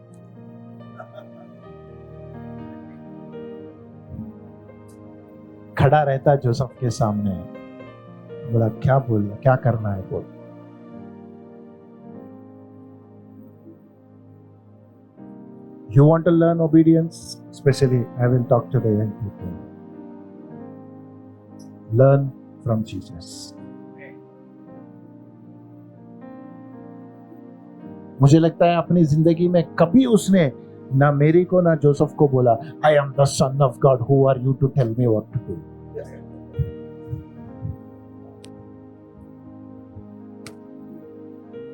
खड़ा रहता जोसेफ के सामने, बोला क्या बोल, क्या करना है बोल। You want to learn obedience? Especially, I will talk to the young people. Learn from Jesus. मुझे लगता है अपनी जिंदगी में कभी उसने ना मेरी को ना जोसेफ को बोला, I am the son of God. Who are you to tell me what to do?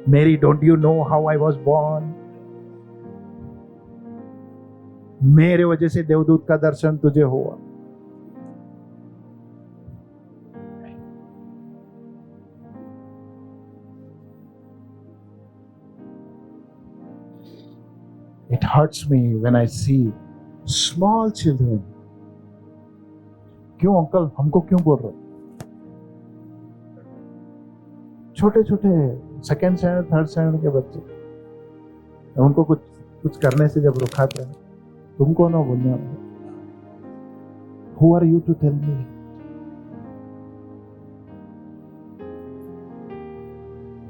Mary, don't you know how I was born? मेरे वजह से देवदूत का दर्शन तुझे हुआ। It hurts me when I see small children. क्यों uncle, हमको क्यों बोल रहे? छोटे छोटे सेकंड स्टैंडर्ड, थर्ड स्टैंडर्ड के बच्चे, उनको कुछ करने से जब रुकाते हैं, तुमको ना बोलना, who are you to tell me?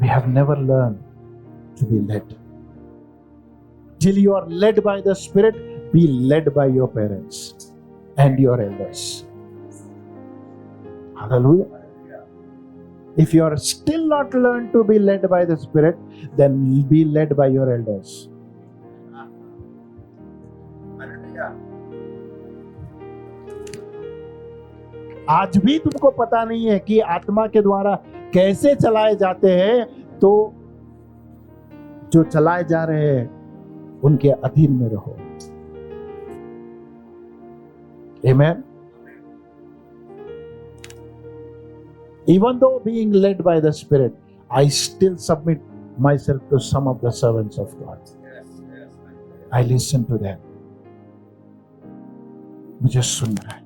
We have never learned to be led. Till you are led by the Spirit, be led by your parents and your elders. Hallelujah. If you are still not learned to be led by the Spirit, then be led by your elders. आज भी तुमको पता नहीं है कि आत्मा के द्वारा कैसे चलाए जाते हैं, तो जो चलाए जा रहे हैं उनके अधीन में रहो। Amen. Even though being led by the Spirit, I still submit myself to some of the servants of God. I listen to them. मुझे सुनना है,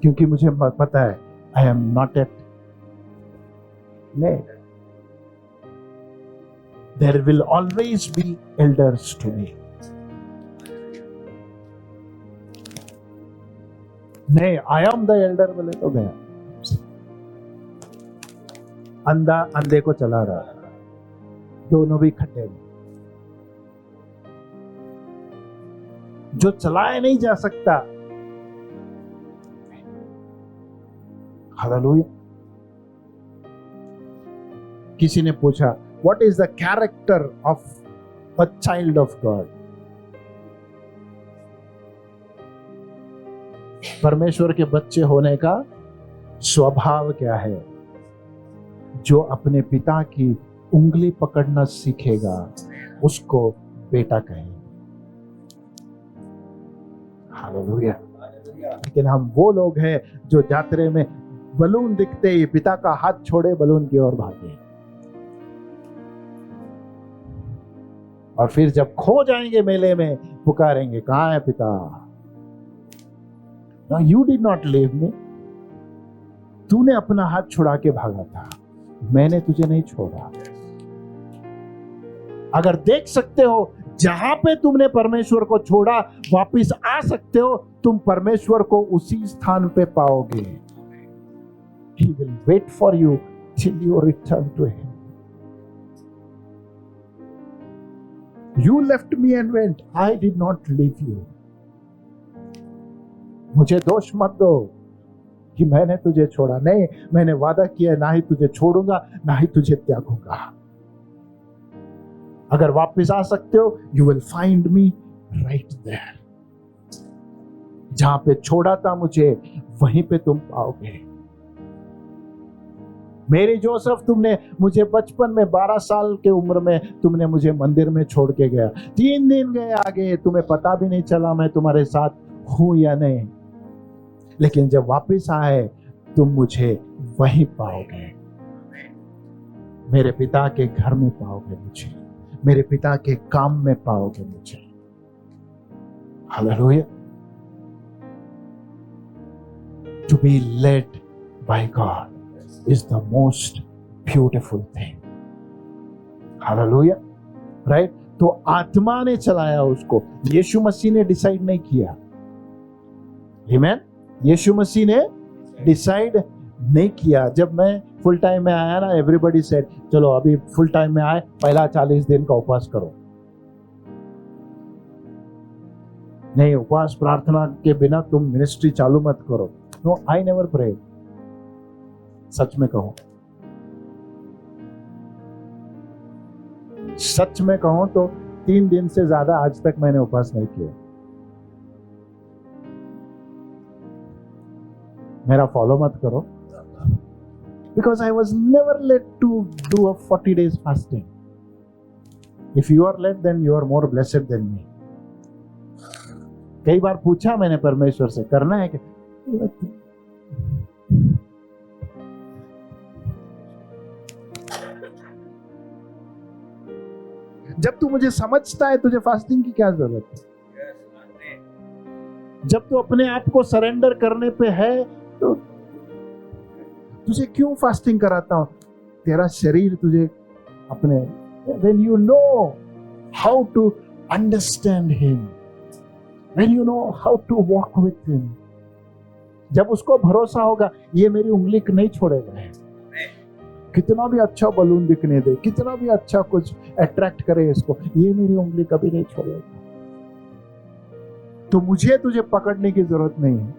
क्योंकि मुझे पता है I am not yet. No. There will always be elders to me. नहीं, I am the elder बोले तो गया. अंधा अंधे को चला रहा, दोनों भी खड्डे में. जो चलाया नहीं जा सकता. हालेलुया. किसी ने पूछा, what is the character of a child of God? परमेश्वर के बच्चे होने का स्वभाव क्या है? जो अपने पिता की उंगली पकड़ना सीखेगा उसको बेटा कहेंगे. हालेलुया. लेकिन हम वो लोग हैं जो यात्रा में बलून दिखते ही पिता का हाथ छोड़े बलून की ओर भागे, और फिर जब खो जाएंगे मेले में पुकारेंगे, कहां है पिता? No, you did not leave me. तूने अपना हाथ छुड़ा के भागा था, मैंने तुझे नहीं छोड़ा. अगर देख सकते हो जहां पे तुमने परमेश्वर को छोड़ा वापिस आ सकते हो, तुम परमेश्वर को उसी स्थान पे पाओगे. He will wait for you till you return to him. You left me and went. I did not leave you. मुझे दोष मत दो कि मैंने तुझे छोड़ा. नहीं, मैंने वादा किया ना ही तुझे छोड़ूंगा ना ही तुझे त्यागूंगा. अगर वापस आ सकते हो, you will find me right there. जहां पे छोड़ा था मुझे, वहीं पे तुम पाओगे. मेरी जोसेफ, तुमने मुझे बचपन में 12 साल के उम्र में तुमने मुझे मंदिर में छोड़ के गया. 3 दिन गए आगे, तुम्हें पता भी नहीं चला मैं तुम्हारे साथ हूं या नहीं. लेकिन जब वापस आए तुम मुझे वहीं पाओगे. मेरे पिता के घर में पाओगे मुझे, मेरे पिता के काम में पाओगे मुझे. Hallelujah. To be led by God is the most beautiful thing. Hallelujah. Right? तो आत्मा ने चलाया उसको, यीशु मसीह ने डिसाइड नहीं किया. Amen? यीशु मसीह ने डिसाइड नहीं किया. जब मैं फुल टाइम में आया ना, एवरीबॉडी सेड चलो अभी फुल टाइम में आए, पहला 40 दिन का उपवास करो. नहीं, उपवास प्रार्थना के बिना तुम मिनिस्ट्री चालू मत करो. No, I never pray. सच में कहूं, सच में कहूं तो 3 दिन से ज्यादा आज तक मैंने उपवास नहीं किया. मेरा फॉलो मत करो. Because I was never led to do a 40 days fasting. If you are led, then you are more blessed than me. कई बार पूछा मैंने परमेश्वर से, करना है क्या? जब तू मुझे समझता है, तुझे फास्टिंग की क्या जरूरत है? जब तू अपने आप को सरेंडर करने पे है, तो तुझे क्यों फास्टिंग कराता हूं? तेरा शरीर तुझे अपने, when you know how to understand him, when you know how to walk with him, जब उसको भरोसा होगा ये मेरी उंगली नहीं छोड़ेगा. कितना भी अच्छा बलून दिखने दे, कितना भी अच्छा कुछ अट्रैक्ट करे इसको, ये मेरी उंगली कभी नहीं छोड़ेगा. तो मुझे तुझे पकड़ने की जरूरत नहीं है.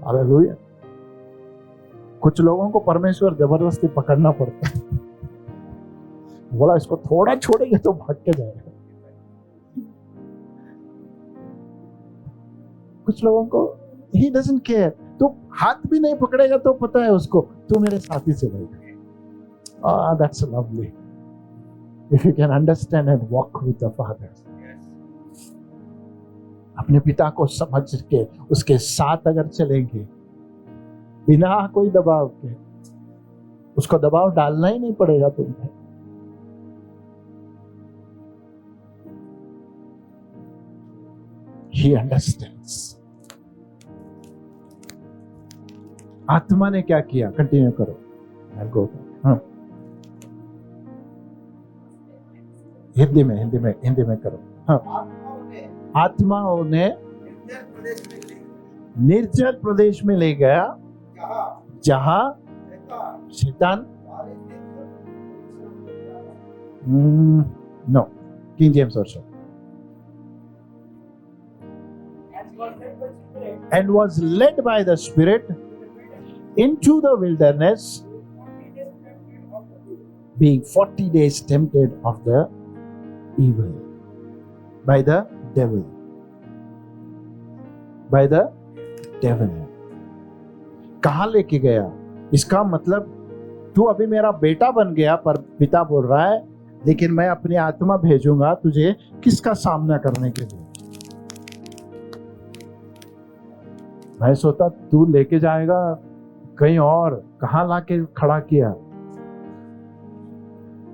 हालेलुया. कुछ लोगों को परमेश्वर जबरदस्ती पकड़ना पड़ता है. बोला इसको थोड़ा छोड़ेंगे तो भाग के जाएगा. कुछ लोगों को he doesn't care. तो हाथ भी नहीं पकड़ेगा तो पता है उसको, तू मेरे साथी से रहेगा. That's lovely. If you can understand and walk with the Father. अपने पिता को समझ के उसके साथ अगर चलेंगे बिना कोई दबाव के, उसको दबाव डालना ही नहीं पड़ेगा तुम्हें. He understands. आत्मा ने क्या किया? कंटिन्यू करो। हाँ, हिंदी में करो। हाँ, आत्माओं ने निर्जल प्रदेश में ले गया जहां शैतान, no, King James version, and was led by the Spirit into the wilderness, being 40 days tempted of the evil by the devil. By the devil. कहां लेके गया? इसका मतलब तू अभी मेरा बेटा बन गया, पर पिता बोल रहा है लेकिन मैं अपनी आत्मा भेजूंगा तुझे किसका सामना करने के लिए? मैं सोचा तू लेके जाएगा कहीं और, कहां लाके खड़ा किया?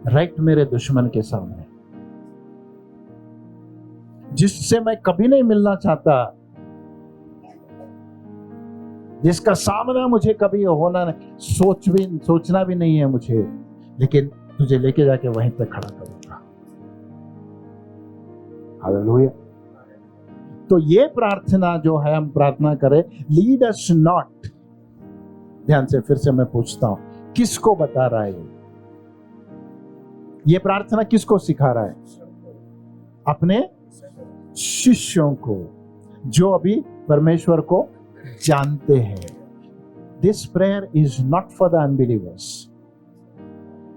राइट मेरे दुश्मन के सामने, जिससे मैं कभी नहीं मिलना चाहता, जिसका सामना मुझे कभी होना नहीं, सोचना भी नहीं है मुझे, लेकिन तुझे लेके जाके वहीं पे खड़ा करूंगा। हालेलुया। तो ये प्रार्थना जो है हम प्रार्थना करें, लीड अस नॉट। ध्यान से फिर से मैं पूछता हूं, किसको बता रहा है ये प्रार्थना? किसको सिखा रहा है? अपने शिष्यों को, जो अभी परमेश्वर को जानते हैं। This prayer is not for the unbelievers.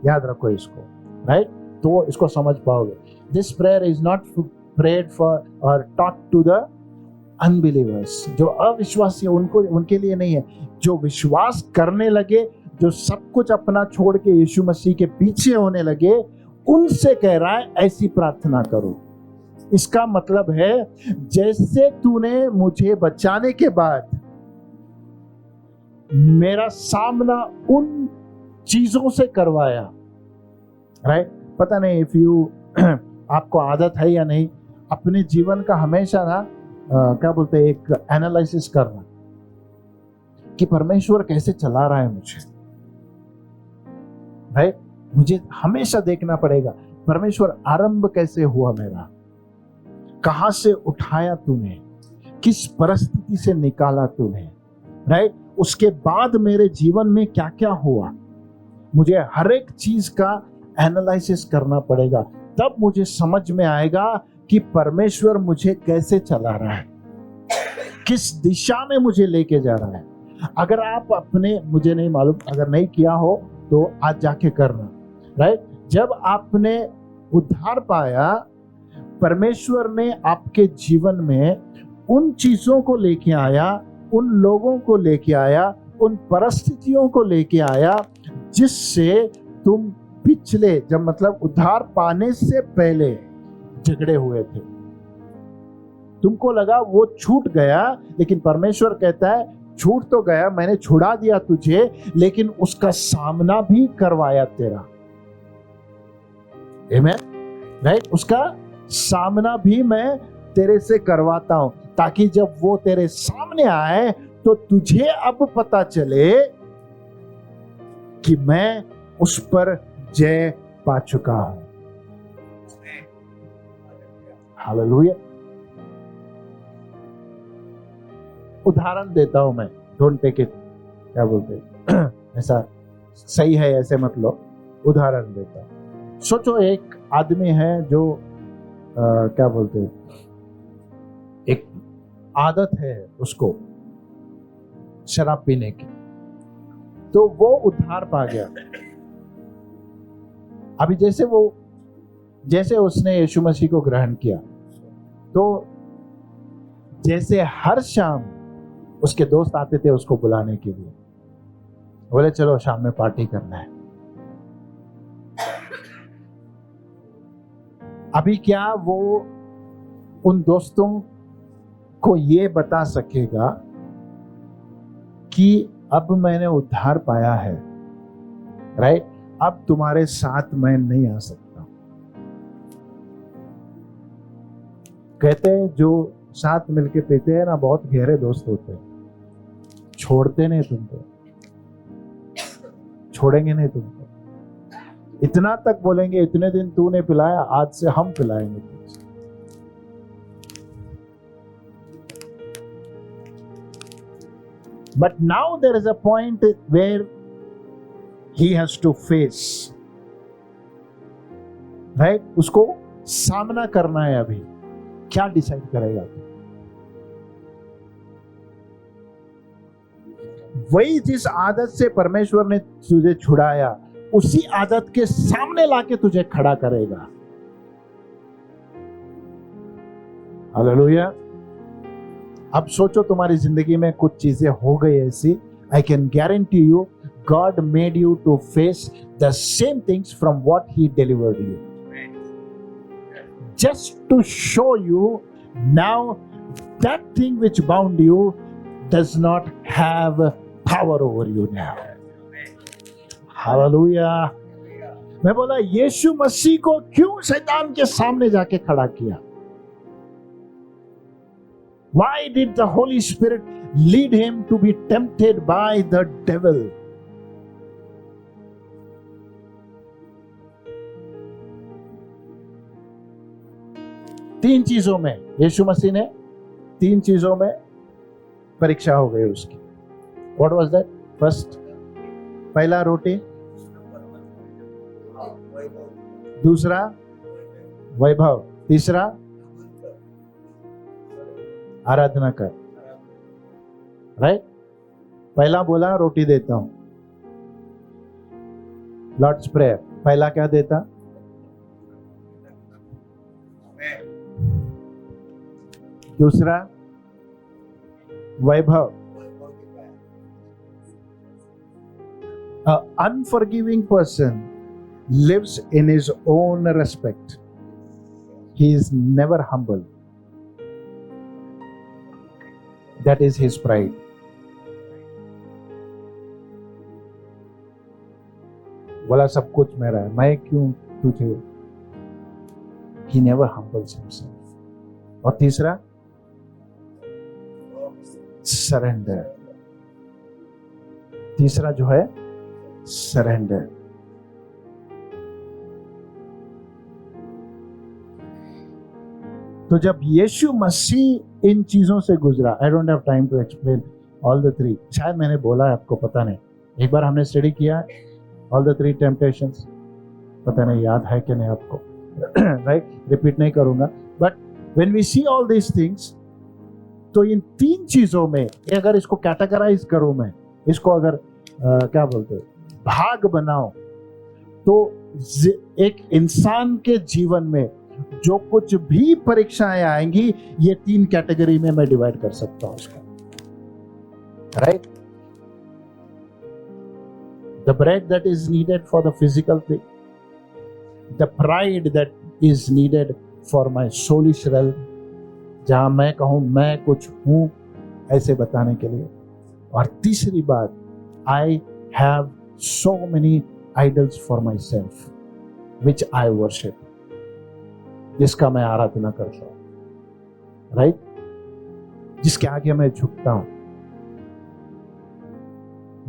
याद रखो इसको, राइट? तो इसको समझ पाओगे। This prayer is not prayed for और टॉट टू द अनबिलीवर्स। जो अविश्वासी है उनके लिए नहीं है। जो विश्वास करने लगे, जो सब कुछ अपना छोड़ के यीशु मसीह के पीछे होने लगे, उनसे कह रहा है ऐसी प्रार्थना करो। इसका मतलब है जैसे तूने मुझे बचाने के बाद मेरा सामना उन चीजों से करवाया, राइट? पता नहीं इफ यू आपको आदत है या नहीं, अपने जीवन का हमेशा ना क्या बोलते हैं, एक एनालिसिस करना कि परमेश्वर कैसे चला रहा है मुझे, राइट? मुझे हमेशा देखना पड़ेगा परमेश्वर आरंभ कैसे हुआ मेरा, कहां से उठाया तूने, किस परिस्थिति से निकाला तूने, राइट? उसके बाद मेरे जीवन में क्या क्या हुआ, मुझे हर एक चीज का एनालिसिस करना पड़ेगा। तब मुझे समझ में आएगा कि परमेश्वर मुझे कैसे चला रहा है, किस दिशा में मुझे लेके जा रहा है। अगर आप अपने, मुझे नहीं मालूम, अगर नहीं किया हो तो आज जाके करना, राइट? जब आपने उद्धार पाया, परमेश्वर ने आपके जीवन में उन चीजों को लेके आया, उन लोगों को लेके आया, उन परिस्थितियों को लेके आया जिससे तुम पिछले, जब मतलब उद्धार पाने से पहले झगड़े हुए थे, तुमको लगा वो छूट गया, लेकिन परमेश्वर कहता है छूट तो गया, मैंने छुड़ा दिया तुझे, लेकिन उसका सामना भी करवाया तेरा। आमेन, राइट? उसका सामना भी मैं तेरे से करवाता हूं, ताकि जब वो तेरे सामने आए तो तुझे अब पता चले कि मैं उस पर जय पा चुका हूं। हालेलुया। उदाहरण देता हूं मैं, डोंट टेक इट, क्या बोलते ऐसा सही है ऐसे मत लो, उदाहरण देता हूं। सोचो एक आदमी है जो क्या बोलते हैं, एक आदत है उसको शराब पीने की, तो वो उद्धार पा गया। अभी जैसे उसने यीशु मसीह को ग्रहण किया, तो जैसे हर शाम उसके दोस्त आते थे उसको बुलाने के लिए, बोले चलो शाम में पार्टी करना है। अभी क्या वो उन दोस्तों को ये बता सकेगा कि अब मैंने उद्धार पाया है, राइट? अब तुम्हारे साथ मैं नहीं आ सकता। कहते हैं जो साथ मिलके पीते हैं ना, बहुत गहरे दोस्त होते हैं, छोड़ते नहीं तुमको, छोड़ेंगे नहीं तुमको। इतना तक बोलेंगे, इतने दिन तूने पिलाया, आज से हम पिलाएंगे तुझे। But now there is a point where he has to face, right? उसको सामना करना है। अभी क्या डिसाइड करेगा? वही जिस आदत से परमेश्वर ने तुझे छुड़ाया, उसी आदत के सामने लाके तुझे खड़ा करेगा। हालेलुया। अब सोचो तुम्हारी जिंदगी में कुछ चीजें हो गई ऐसी, I can guarantee you God made you to face the same things from what he delivered you, just to show you now that thing which bound you does not have power over you now. Hallelujah. मैं बोला यीशु मसीह को क्यों शैतान के सामने जाके खड़ा किया? Why did the Holy Spirit lead him to be tempted by the devil? तीन चीजों में यीशु मसीह ने, तीन चीजों में परीक्षा हो गई उसकी। What was that? First, पहला रोटी, दूसरा वैभव, तीसरा आराधना कर। राइट? पहला बोला रोटी देता हूं, लॉर्ड्स प्रेयर। पहला क्या देता? दूसरा वैभव। An unforgiving person lives in his own respect. He is never humble. That is his pride. बोला सब कुछ मेरा है, मैं क्यों तुझे? He never humbles himself. और तीसरा सरेंडर। तीसरा जो है सरेंडर। तो जब यीशु मसीह इन चीजों से गुजरा, I don't have time to explain all the three, शायद मैंने बोला है आपको, पता नहीं, एक बार हमने स्टडी किया ऑल द थ्री टेम्पटेशंस, पता नहीं याद है कि नहीं आपको, राइट? रिपीट नहीं करूंगा, but when we see all these things, तो इन तीन चीजों में अगर इसको कैटेगराइज करूं मैं, इसको अगर क्या बोलते हैं, भाग बनाओ, तो एक इंसान के जीवन में जो कुछ भी परीक्षाएं आएंगी, ये तीन कैटेगरी में मैं डिवाइड कर सकता हूं उसको। Right? The bread that is needed for the physical thing, the pride that is needed for my soulish realm, जहां मैं कहूं मैं कुछ हूं ऐसे बताने के लिए, और तीसरी बात, I have so many idols for myself which I worship, जिसका मैं आराधना करता हूं। राइट? जिसके आगे मैं झुकता हूं,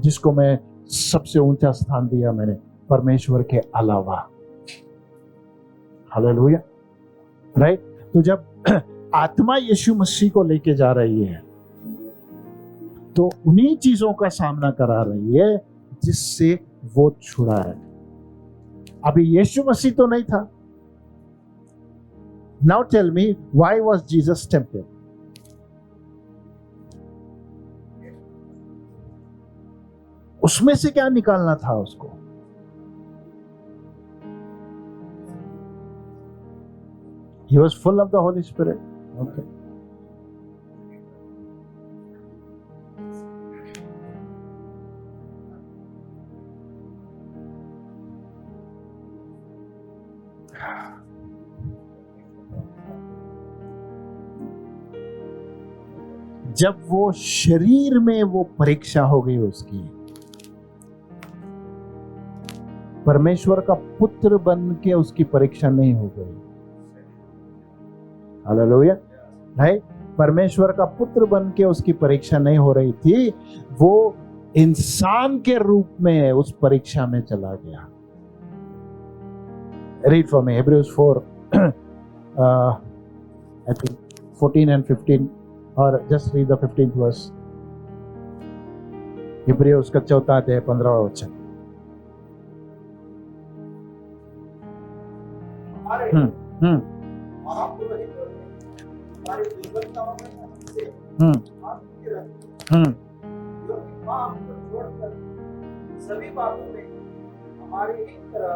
जिसको मैं सबसे ऊंचा स्थान दिया मैंने परमेश्वर के अलावा। हालेलुया। राइट? तो जब आत्मा यीशु मसीह को लेके जा रही है, तो उन्हीं चीजों का सामना करा रही है जिससे वो छुड़ा है। अभी यीशु मसीह तो नहीं था। Now tell me, why was Jesus tempted? उसमें से क्या निकालना था उसको? He was full of the Holy Spirit. Okay. जब वो शरीर में वो परीक्षा हो गई उसकी, परमेश्वर का पुत्र बन के उसकी परीक्षा नहीं हो गई। हालेलुया। नहीं, परमेश्वर का पुत्र बन के उसकी परीक्षा नहीं हो रही थी, वो इंसान के रूप में उस परीक्षा में चला गया। Read for me Hebrews 4 I think 14 and 15 or just read the 15th verse. इब्रियों उसका 4 अध्याय 15वां वचन। महापुरोहितों ने हमारी दुर्बलताओं में हमसे आपकी रखी, जो कि पाप को छोड़कर सभी बातों में हमारी ही तरह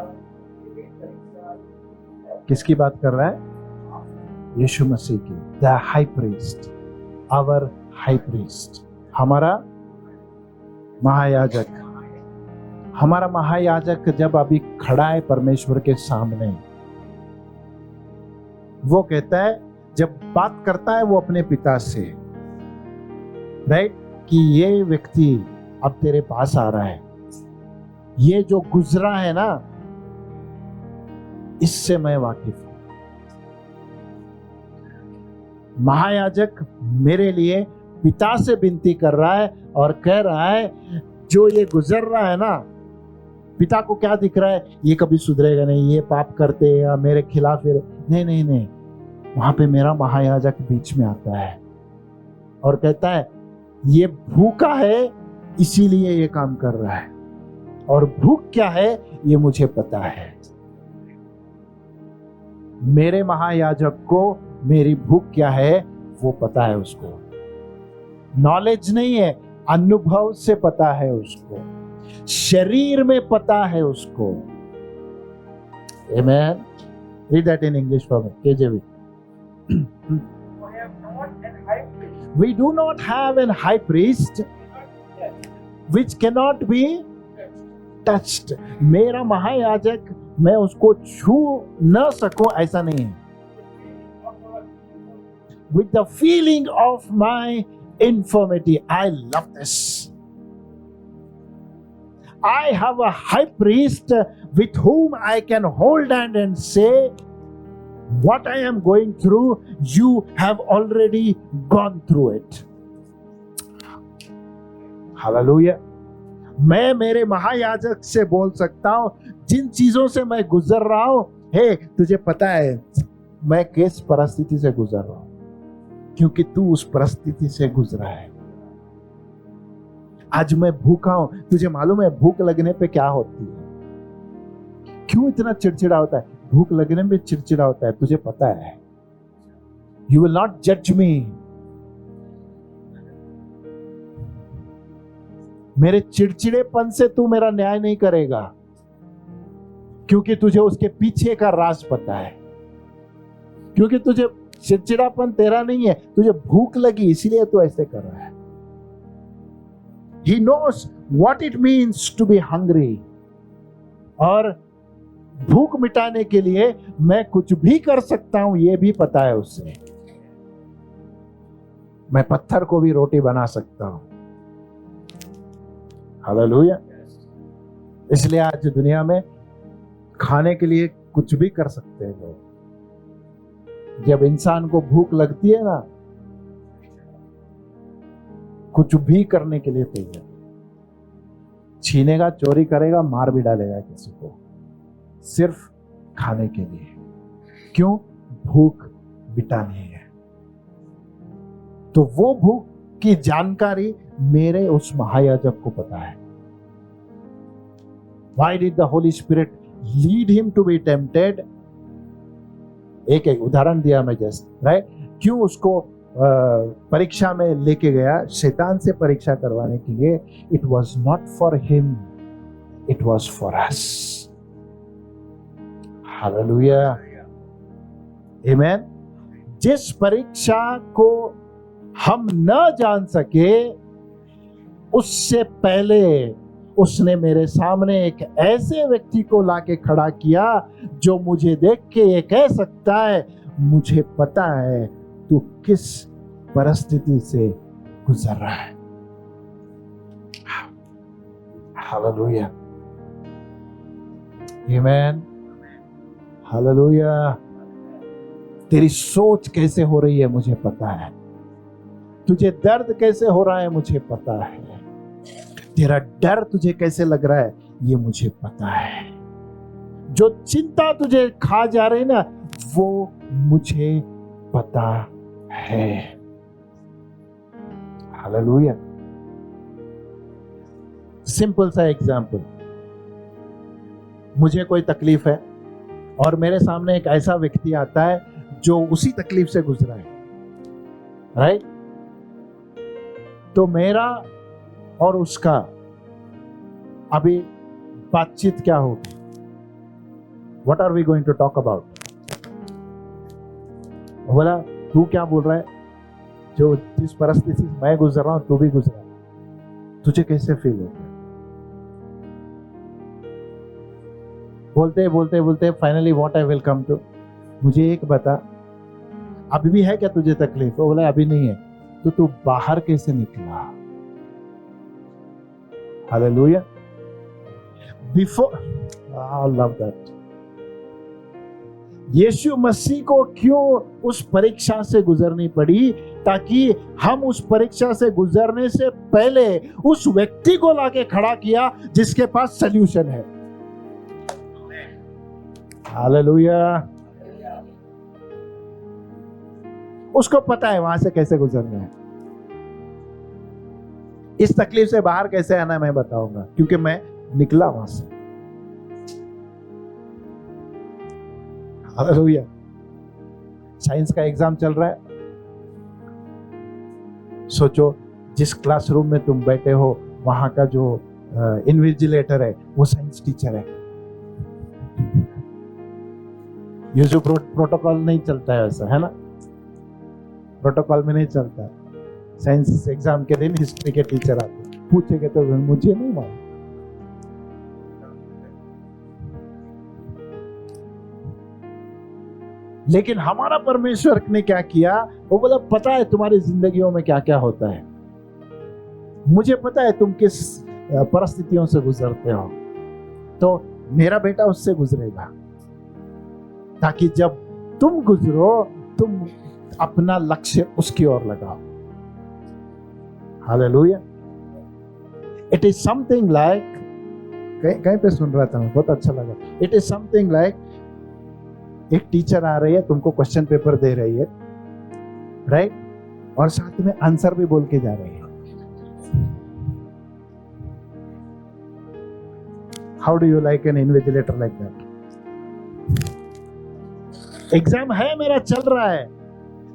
विधि परीक्षा। किसकी बात कर रहा है? यीशु मसीह की। The high priest, our high priest, हमारा महायाजक। हमारा महायाजक जब अभी खड़ा है परमेश्वर के सामने, वो कहता है, जब बात करता है वो अपने पिता से, राइट, कि ये व्यक्ति अब तेरे पास आ रहा है, ये जो गुजरा है ना, इससे मैं वाकिफ हूं। महायाजक मेरे लिए पिता से विनती कर रहा है और कह रहा है, जो ये गुजर रहा है ना, पिता को क्या दिख रहा है? ये कभी सुधरेगा नहीं, ये पाप करते या मेरे खिलाफ नहीं नहीं नहीं। वहां पे मेरा महायाजक बीच में आता है और कहता है, ये भूखा है इसीलिए ये काम कर रहा है, और भूख क्या है ये मुझे पता है। मेरे महायाजक को मेरी भूख क्या है वो पता है उसको। नॉलेज नहीं है, अनुभव से पता है उसको, शरीर में पता है उसको। Amen. Read that in English for me, KJV. We do not have an high priest which cannot be touched. मेरा महायाजक मैं उसको छू न सकूं ऐसा नहीं है। With the feeling of my infirmity, I love this. I have a high priest with whom I can hold hand and say, what I am going through, you have already gone through it. Hallelujah. मैं मेरे महायाजक से बोल सकता हूं, जिन चीजों से मैं गुजर रहा हूं, हे तुझे पता है मैं किस परिस्थिति से गुजर रहा हूं, क्योंकि तू उस परिस्थिति से गुजरा है। आज मैं भूखा हूं, तुझे मालूम है भूख लगने पे क्या होती है, क्यों इतना चिड़चिड़ा होता है? भूख लगने में चिड़चिड़ा होता है, तुझे पता है। यू विल नॉट जज मी। मेरे चिड़चिड़ेपन से तू मेरा न्याय नहीं करेगा, क्योंकि तुझे उसके पीछे का राज पता है। क्योंकि तुझे चिड़चिड़ापन तेरा नहीं है, तुझे भूख लगी इसीलिए तू ऐसे कर रहा है। He knows what it means to be hungry. और भूख मिटाने के लिए मैं कुछ भी कर सकता हूं, यह भी पता है उसे। मैं पत्थर को भी रोटी बना सकता हूं। हालेलुया। इसलिए आज दुनिया में खाने के लिए कुछ भी कर सकते हैं लोग। जब इंसान को भूख लगती है ना, कुछ भी करने के लिए तैयार, छीनेगा, चोरी करेगा, मार भी डालेगा किसी को, सिर्फ खाने के लिए। क्यों? भूख मिटानी है। तो वो भूख की जानकारी मेरे उस महायाजक को पता है। Why did the Holy Spirit lead him to be tempted? एक उदाहरण दिया मैं जस्ट, राइट? क्यों उसको परीक्षा में लेके गया, शैतान से परीक्षा करवाने के लिए? It was not for him, it was for us. Hallelujah, amen. जिस परीक्षा को हम न जान सके, उससे पहले उसने मेरे सामने एक ऐसे व्यक्ति को लाके खड़ा किया जो मुझे देख के ये कह सकता है, मुझे पता है तू किस परिस्थिति से गुजर रहा है। हालेलुया, आमेन, हालेलुया। तेरी सोच कैसे हो रही है मुझे पता है, तुझे दर्द कैसे हो रहा है मुझे पता है, तेरा डर तुझे कैसे लग रहा है ये मुझे पता है, जो चिंता तुझे खा जा रही ना वो मुझे पता है। हालेलुया। सिंपल सा एग्जाम्पल, मुझे कोई तकलीफ है और मेरे सामने एक ऐसा व्यक्ति आता है जो उसी तकलीफ से गुजरा है, राइट? तो मेरा और उसका अभी बातचीत क्या होगी? What are we going to talk about? बोला तू क्या बोल रहा है, जो जिस परिस्थिति से मैं गुजर रहा हूं तू भी गुजरा, तुझे कैसे फील होता है? बोलते बोलते बोलते finally what I will come to, मुझे एक बता, अभी भी है क्या तुझे तकलीफ? वो बोला अभी नहीं है। तो तू बाहर कैसे निकला? Hallelujah. Before, I love that. Yeshu Masih को क्यों उस परीक्षा से गुजरनी पड़ी? ताकि हम उस परीक्षा से गुजरने से पहले उस व्यक्ति को लाके खड़ा किया जिसके पास सल्यूशन है। हालेलुया। उसको पता है वहां से कैसे गुजरना है, इस तकलीफ से बाहर कैसे आना मैं बताऊंगा, क्योंकि मैं निकला वहां से। हालेलुया। साइंस का एग्जाम चल रहा है, सोचो जिस क्लासरूम में तुम बैठे हो वहां का जो इन्विजिलेटर है वो साइंस टीचर है। ये जो प्रोटोकॉल नहीं चलता है वैसा, है ना? प्रोटोकॉल में नहीं चलता है। साइंस एग्जाम के दिन हिस्ट्री के टीचर आते, पूछेंगे तो मुझे नहीं मालूम। लेकिन हमारा परमेश्वर ने क्या किया? वो बोला पता है तुम्हारी जिंदगियों में क्या क्या होता है, मुझे पता है तुम किस परिस्थितियों से गुजरते हो, तो मेरा बेटा उससे गुजरेगा, ताकि जब तुम गुजरो तुम अपना लक्ष्य उसकी ओर लगाओ। Hallelujah. It is something like, कहीं पे सुन रहा था मैं, बहुत अच्छा लगा। इट इज समथिंग लाइक, एक टीचर आ रही है, तुमको क्वेश्चन पेपर दे रही है, राइट? और साथ में आंसर भी बोल के जा रही है। How do you like an invigilator like that? Exam है मेरा चल रहा है,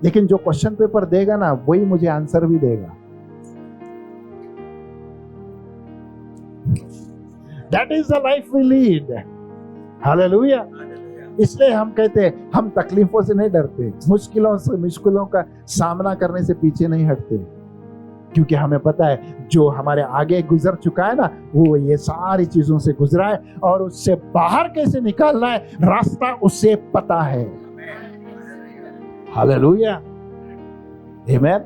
लेकिन जो क्वेश्चन पेपर देगा ना वही मुझे आंसर भी देगा। That is the life we lead. Hallelujah. इसलिए हम कहते हैं हम तकलीफों से नहीं डरते, मुश्किलों का सामना करने से पीछे नहीं हटते, क्योंकि हमें पता है जो हमारे आगे गुजर चुका है ना वो ये सारी चीजों से गुजरा है और उससे बाहर कैसे निकालना है रास्ता उसे पता है। हालेलुया। आमेन।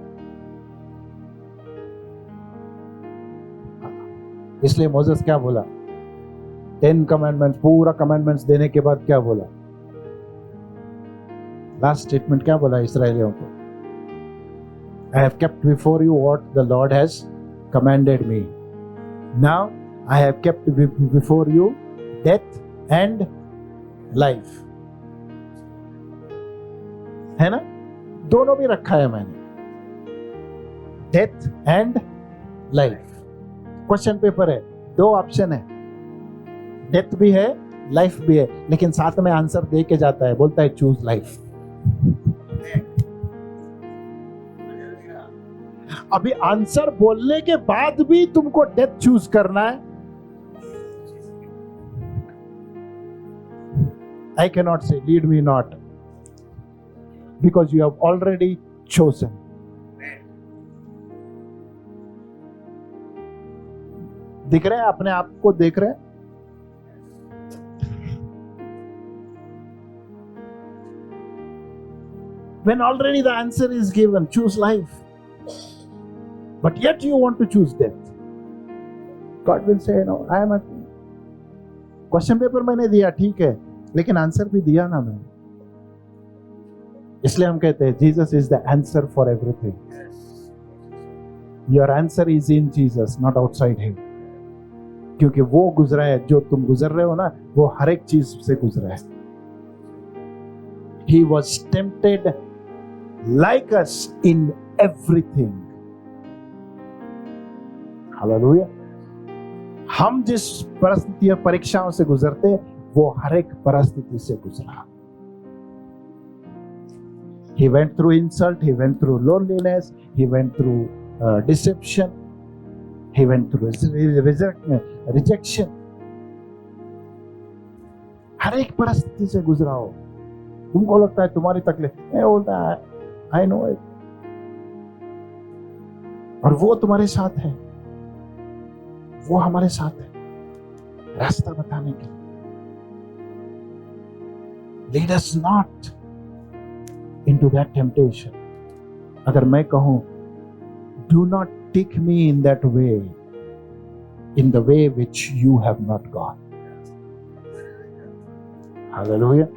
इसलिए मोसेस क्या बोला? 10 कमांडमेंट्स, पूरा कमांडमेंट्स देने के बाद क्या बोला? लास्ट स्टेटमेंट क्या बोला इस्राएलियों को? I have kept before you what the Lord has commanded me. Now I have kept before you death and life. है ना? दोनों भी रखा है मैंने, death and life. Question paper है, 2 ऑप्शन है, डेथ भी है लाइफ भी है, लेकिन साथ में आंसर दे के जाता है, बोलता है चूज लाइफ। अभी आंसर बोलने के बाद भी तुमको डेथ चूज करना है। I cannot say lead me not, because you have already chosen. दिख रहे हैं? अपने आप को देख रहे हैं? When already the answer is given, choose life. But yet you want to choose death. God will say, no, I am a... question paper मैंने दिया, ठीक है, लेकिन आंसर भी दिया ना मैंने। इसलिए हम कहते हैं Jesus is the answer for everything. Your answer is in Jesus, not outside him. क्योंकि वो गुजरा है, जो तुम गुजर रहे हो ना, वो हर एक चीज से गुजरा है। He was tempted like us in everything. Hallelujah. हम जिस परिस्थिति और परीक्षाओं से गुजरते, वो हर एक परिस्थिति से गुजरा। He went through insult, he went through loneliness, he went through deception, he went through rejection. हर एक परिस्थिति से गुजरा हो। तुमको लगता है तुम्हारी तकलीफ, मैं बोलता है आई नो इट, और वो तुम्हारे साथ है, वो हमारे साथ है रास्ता बताने के लिए। Lead us not into that temptation. अगर मैं कहूं do not take me in that way, in the way which you have not gone. Hallelujah.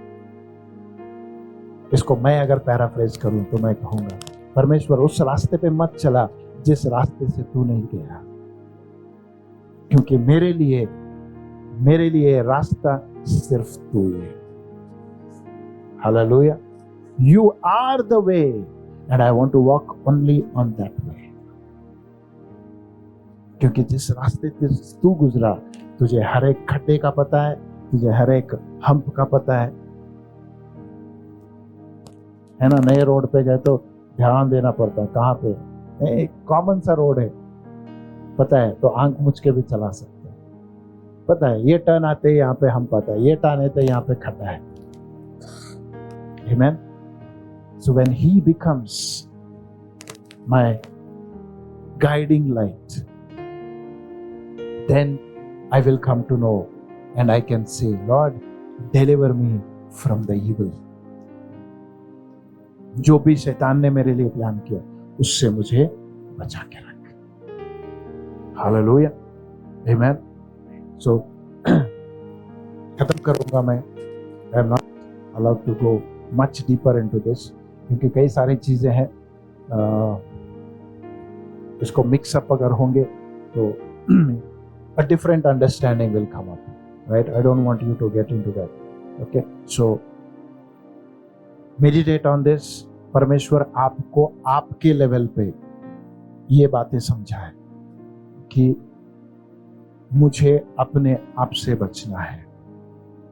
इसको मैं अगर पैराफ्रेज करूं तो मैं कहूंगा, परमेश्वर उस रास्ते पे मत चला जिस रास्ते से तू नहीं गया, क्योंकि मेरे लिए रास्ता सिर्फ तू ही है। Hallelujah. You are the way and I want to walk only on that way. क्योंकि जिस रास्ते से तू गुजरा, तुझे हर एक खड्डे का पता है, तुझे हर एक हम्प का पता है ना। नए रोड पे गए तो ध्यान देना पड़ता है, कहाँ पे, एक कॉमन सा रोड है, पता है तो आंख मुझ के भी चला सकते हैं, पता है ये टर्न आते यहाँ पे हम, पता है ये टर्न आते यहाँ पे खड्डा है। Amen. So when he becomes my guiding light, then I will come to know and I can say, Lord, deliver me from the evil. जो भी शैतान ने मेरे लिए प्लान किया, उससे मुझे बचा के रख। हालेलुया। आमेन। सो खत्म करूंगा मैं। I am not allowed to go much deeper into this, क्योंकि कई सारी चीजें हैं, इसको मिक्सअप अगर होंगे तो a different understanding will come up, right? I don't want you to get into that. Okay, so meditate on this. परमेश्वर आपको आपके लेवल पे ये बातें समझाए कि मुझे अपने आप से बचना है,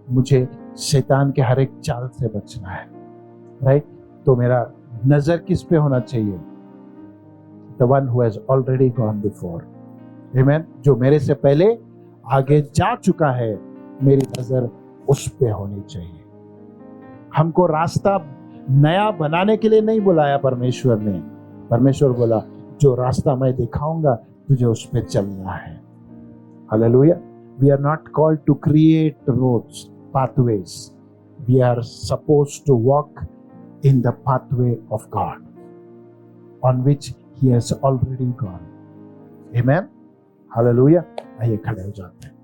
मुझे शैतान के हर एक चाल से बचना है, राइट? तो मेरा नजर किस पे होना चाहिए? The one who has already gone before. Amen. जो मेरे से पहले आगे जा चुका है, मेरी नजर उस पे होनी चाहिए। हमको रास्ता नया बनाने के लिए नहीं बुलाया परमेश्वर ने। परमेश्वर बोला जो रास्ता मैं दिखाऊंगा तुझे उस पे चलना है। Hallelujah. We are not called to create roads, pathways. We are supposed to walk in the pathway of God, on which He has already gone. Amen. Hallelujah. आइए खड़े हो जाते हैं।